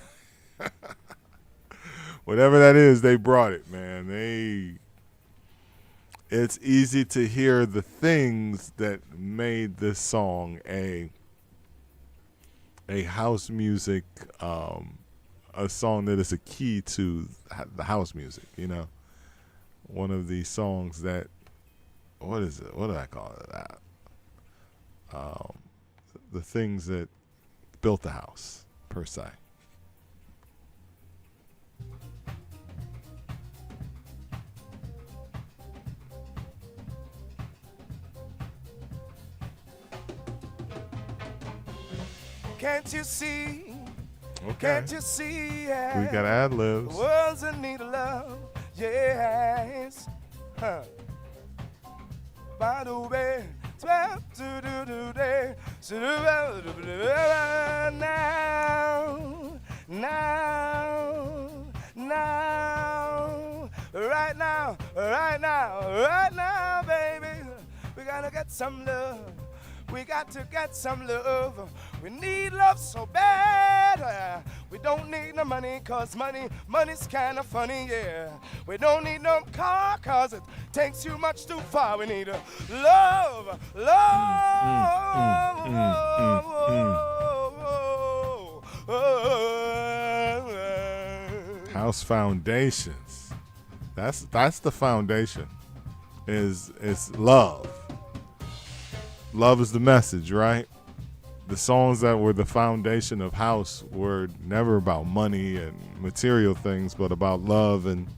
Whatever that is, they brought it, man. It's easy to hear the things that made this song a house music, a song that is a key to the house music, you know. One of the songs that, what is it? What do I call it? The things that built the house, per se. Can't you see? Okay. Can't you see? We got ad-libs. World's in need of love, yes. Huh. By the way, right now, baby, we gotta get some love. We got to get some love. We need love so bad. We don't need no money, cause money's kinda funny, yeah. We don't need no car, cause it takes you much too far. We need love. House foundations. That's the foundation. Is love. Love is the message, right? The songs that were the foundation of house were never about money and material things, but about love. And,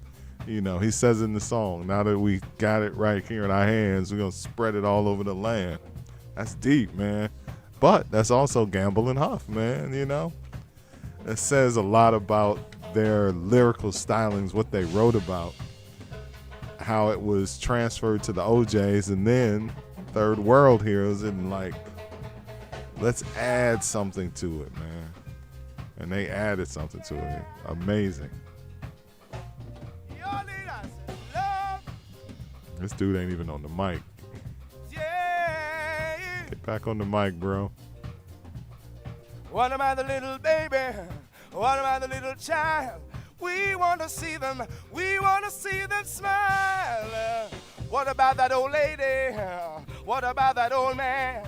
you know, he says in the song, now that we got it right here in our hands, we're going to spread it all over the land. That's deep, man. But that's also Gamble and Huff, man, you know? It says a lot about their lyrical stylings, what they wrote about, how it was transferred to the OJs, and then Third World Heroes, and like, let's add something to it, man. And they added something to it. Amazing. This dude ain't even on the mic. Get back on the mic, bro. What about the little baby? What about the little child? We want to see them. We want to see them smile. What about that old lady? What about that old man?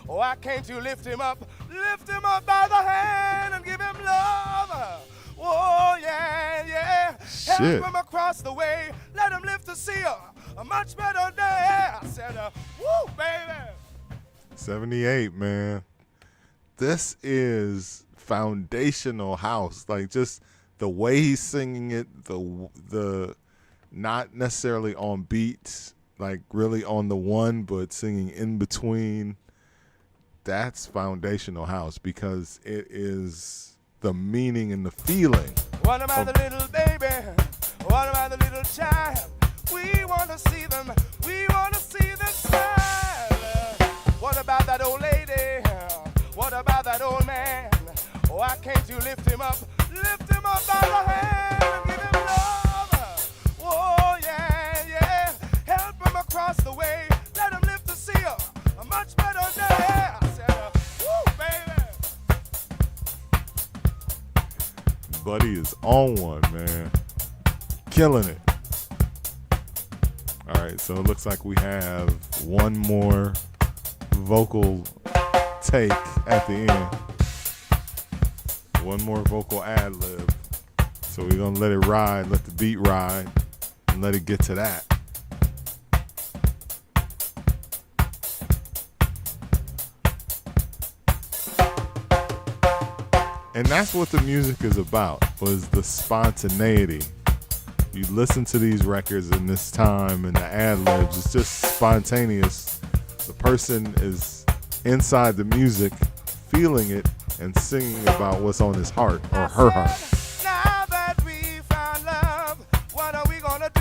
Why can't you lift him up by the hand and give him love? Oh, yeah, yeah. Shit. Help him across the way. Let him live to see a much better day. I said, woo, baby. 78, man. This is foundational house. Like, just the way he's singing it, the not necessarily on beats, like really on the one, but singing in between. That's foundational house because it is the meaning and the feeling. What about the little baby? What about the little child? We want to see them. We want to see them smile. What about that old lady? What about that old man? Why can't you lift him up by the hand and give him love? Oh, yeah, yeah. Help him across the way. Let him live to see a much better day. I said, woo, baby. Buddy is on one, man. Killing it. All right, so it looks like we have one more vocal take at the end. One more vocal ad-lib So we're going to let it ride, let the beat ride, and let it get to that. And that's what the music is about, was the spontaneity. You listen to these records in this time and the ad-libs, it's just spontaneous. The person is inside the music, feeling it, and singing about what's on his heart or her heart. Now that we found love, what are we gonna do?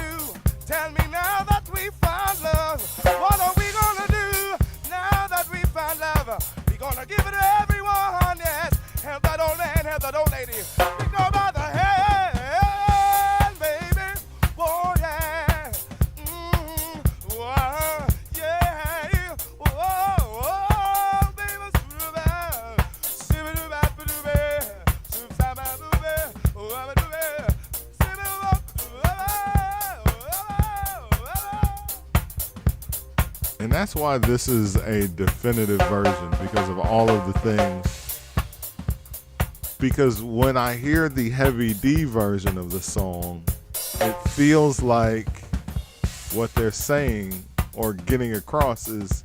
Tell me now that we found love, what are we gonna do? Now that we found love, we gonna give it to everyone, yes. Help that old man, help that old lady. Pick her by the hand, baby. Oh, yeah. Whoa, yeah. Whoa, baby. And that's why this is a definitive version, because of all of the things. Because when I hear the Heavy D version of the song, it feels like what they're saying or getting across is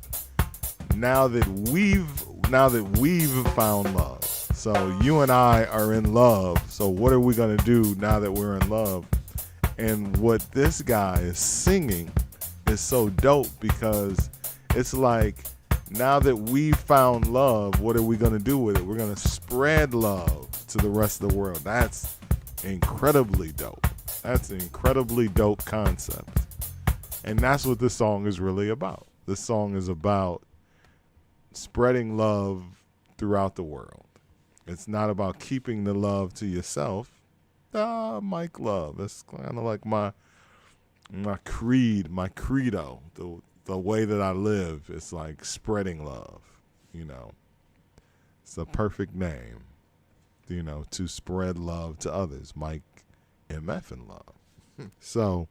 now that we've found love. So you and I are in love. So what are we gonna do now that we're in love? And what this guy is singing is so dope, because it's like, now that we found love, what are we going to do with it? We're going to spread love to the rest of the world. That's incredibly dope. That's an incredibly dope concept. And that's what this song is really about. This song is about spreading love throughout the world. It's not about keeping the love to yourself. Mike Love. That's kind of like my creed, my credo. The way that I live, it's like spreading love, you know. It's a perfect name, you know, to spread love to others. Mike MFN Love. So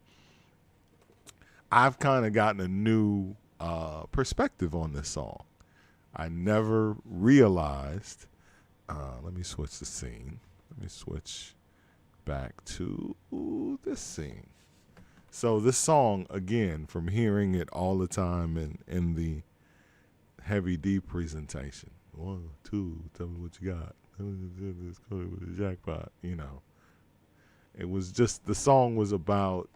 I've kind of gotten a new perspective on this song. I never realized, let me switch the scene. Let me switch back to this scene. So this song, again, from hearing it all the time in the Heavy D presentation, 1, 2, tell me what you got. Let's go with the jackpot, you know. It was just, the song was about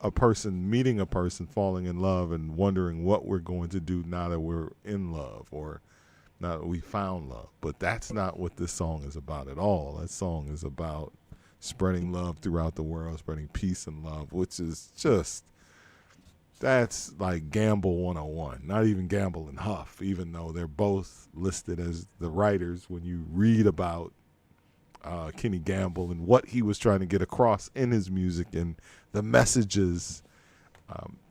a person meeting a person, falling in love, and wondering what we're going to do now that we're in love, or now that we found love. But that's not what this song is about at all. That song is about spreading love throughout the world, spreading peace and love, which is just, that's like Gamble 101. Not even Gamble and Huff, even though they're both listed as the writers when you read about Kenny Gamble and what he was trying to get across in his music and the messages.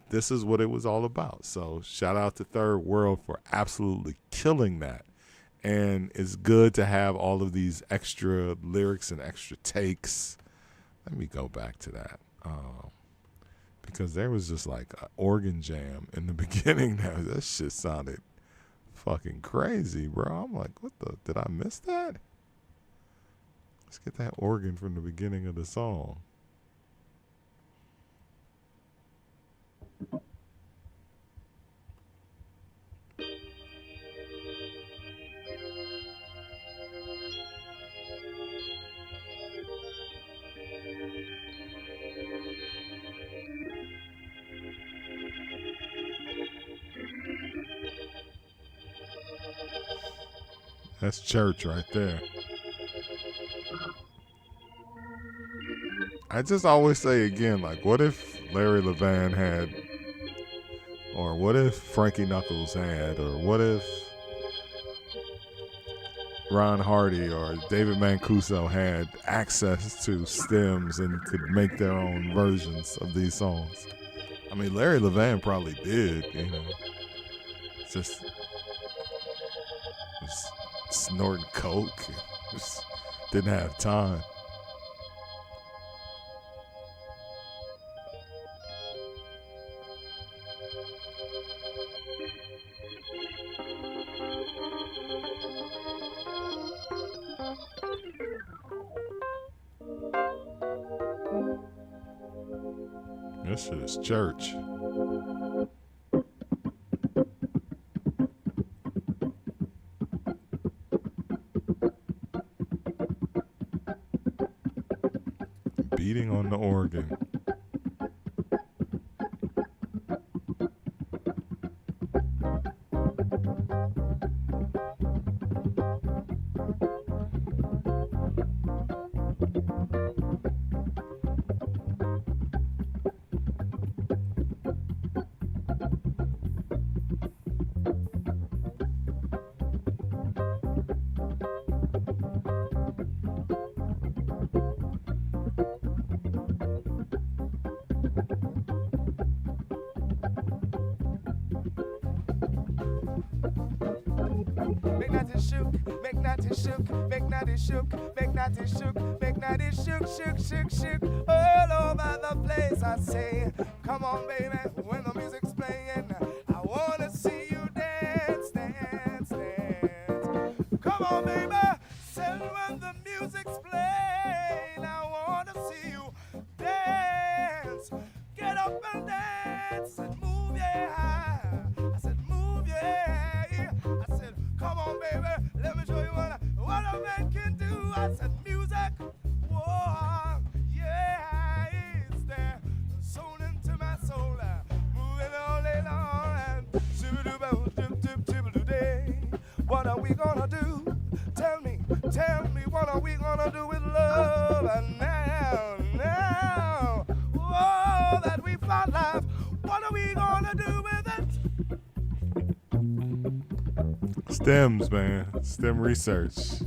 This is what it was all about. So shout out to Third World for absolutely killing that. And it's good to have all of these extra lyrics and extra takes. Let me go back to that. Because there was just like an organ jam in the beginning. That shit sounded fucking crazy, bro. I'm like, what the? Did I miss that? Let's get that organ from the beginning of the song. That's church right there. I just always say again, like, what if Larry Levan had, or what if Frankie Knuckles had, or what if Ron Hardy or David Mancuso had access to stems and could make their own versions of these songs? I mean, Larry Levan probably did, you know. It's just snorting coke, just didn't have time. This shit is church. Beating on the organ. Shook all over the place. I say, come on, baby, when the music's playing, I wanna see you dance, dance, dance. Come on, baby, say when the music's playing, I wanna see you dance. Get up and dance and move, yeah. I said, move, yeah. I said, come on, baby, let me show you what a man can do. I said, music. Whoa, yeah, it's there, soul into my soul, moving all day long, and what are we gonna do? Tell me, what are we gonna do with love? And now, whoa, that we found love, what are we gonna do with it? STEMs, man, STEM research.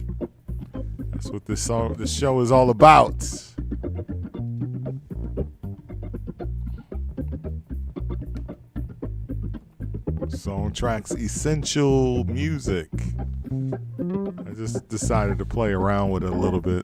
That's what this show is all about. Song tracks, essential music. I just decided to play around with it a little bit.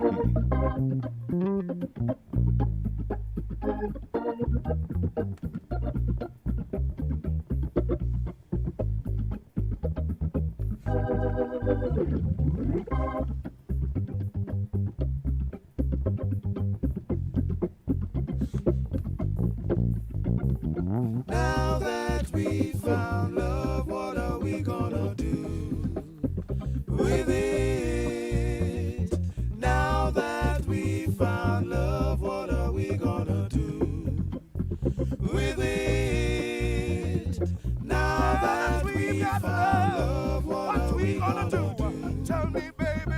Now that we found love, what are we gonna do with it? Now that we found love, what are we gonna do with it? Now that we found love, what are we gonna do? Tell me, baby.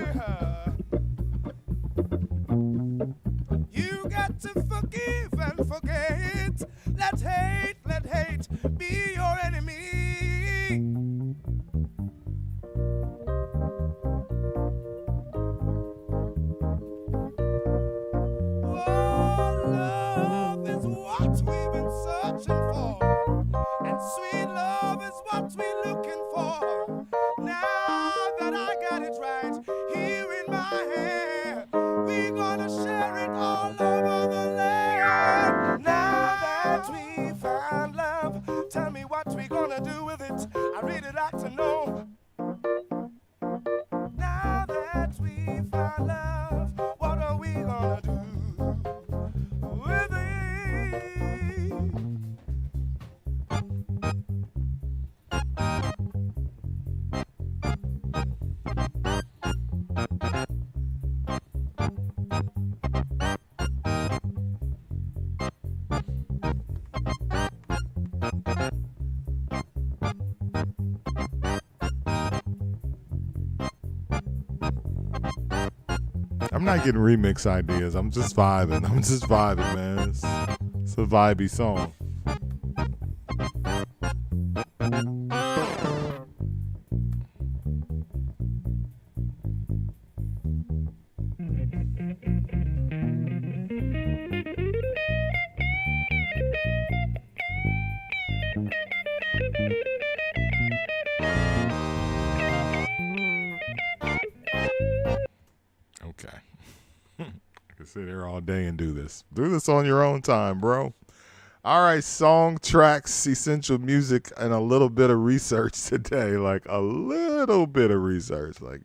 You got to forgive and forget. Let hate be your enemy. Oh, love is what we've been searching for, and sweet love is what we're looking for. Now that I got it right here in my hand, we're gonna share it all over the land. Now that we found love, tell me what we gonna do with it. I really like to know. Now that we found love, what are we gonna do with it? I'm not getting remix ideas. I'm just vibing. Man. It's a vibey song. Okay. I can sit here all day and do this. Do this on your own time, bro. All right, song tracks, essential music, and a little bit of research today. Like a little bit of research. Like,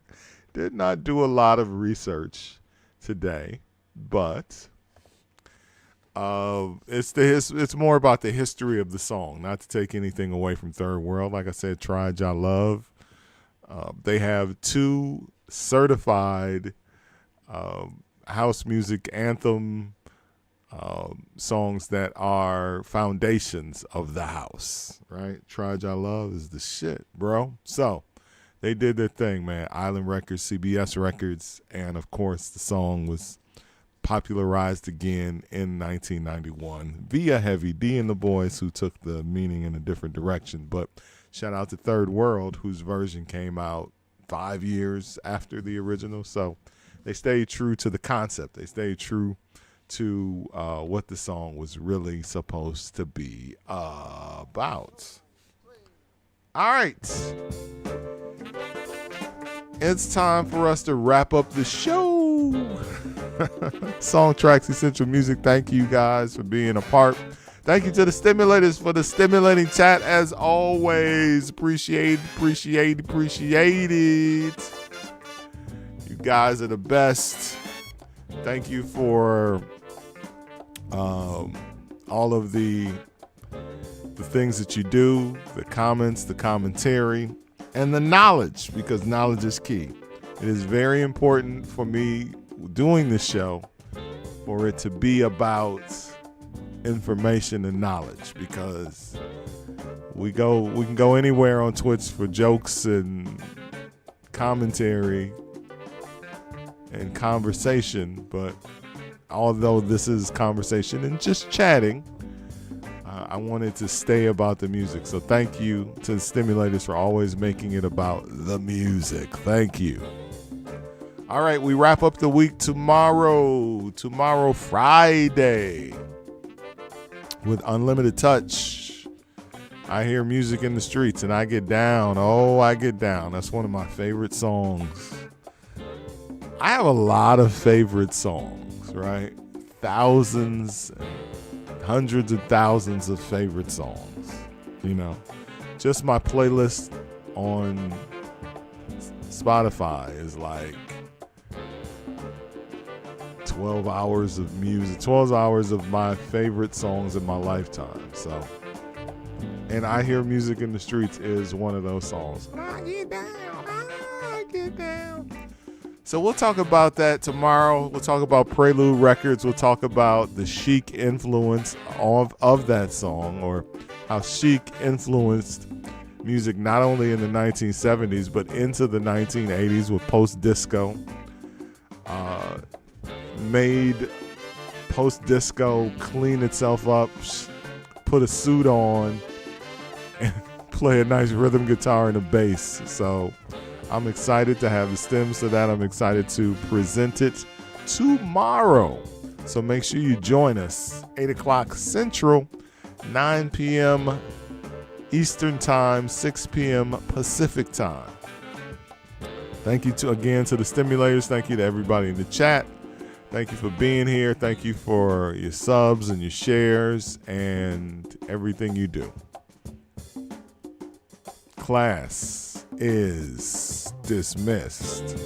did not do a lot of research today, but It's more about the history of the song, not to take anything away from Third World. Like I said, Tried Your Love. They have 2 certified house music anthem songs that are foundations of the house, right? Tried Your Love is the shit, bro. So they did their thing, man. Island Records, CBS Records, and of course the song was popularized again in 1991 via Heavy D and the Boys, who took the meaning in a different direction. But shout out to Third World, whose version came out 5 years after the original. So they stayed true to the concept. They stayed true to what the song was really supposed to be about. All right. It's time for us to wrap up the show. Song Tracks Essential Music, thank you guys for being a part. Thank you to the Stimulators for the stimulating chat as always. Appreciate it. You guys are the best. Thank you for all of the things that you do, the comments, the commentary, and the knowledge, because knowledge is key. It is very important for me doing this show for it to be about information and knowledge, because we can go anywhere on Twitch for jokes and commentary and conversation, but although this is conversation and just chatting, I wanted to stay about the music. So thank you to the Stimulators for always making it about the music. Thank you. All right, we wrap up the week tomorrow. Tomorrow, Friday, with Unlimited Touch. I hear music in the streets and I get down. Oh, I get down. That's one of my favorite songs. I have a lot of favorite songs, right? Thousands, hundreds of thousands of favorite songs. You know, just my playlist on Spotify is like 12 hours of music, 12 hours of my favorite songs in my lifetime. So, and I Hear Music in the Streets is one of those songs. I get down. So we'll talk about that tomorrow. We'll talk about Prelude Records. We'll talk about the Chic influence of that song, or how Chic influenced music not only in the 1970s but into the 1980s with post-disco. Made post-disco clean itself up, put a suit on, and play a nice rhythm guitar and a bass. So I'm excited to have the stems to that. I'm excited to present it tomorrow. So make sure you join us, 8 o'clock Central, 9 p.m. Eastern Time, 6 p.m. Pacific Time. Thank you again to the Stimulators. Thank you to everybody in the chat. Thank you for being here. Thank you for your subs and your shares and everything you do. Class is dismissed.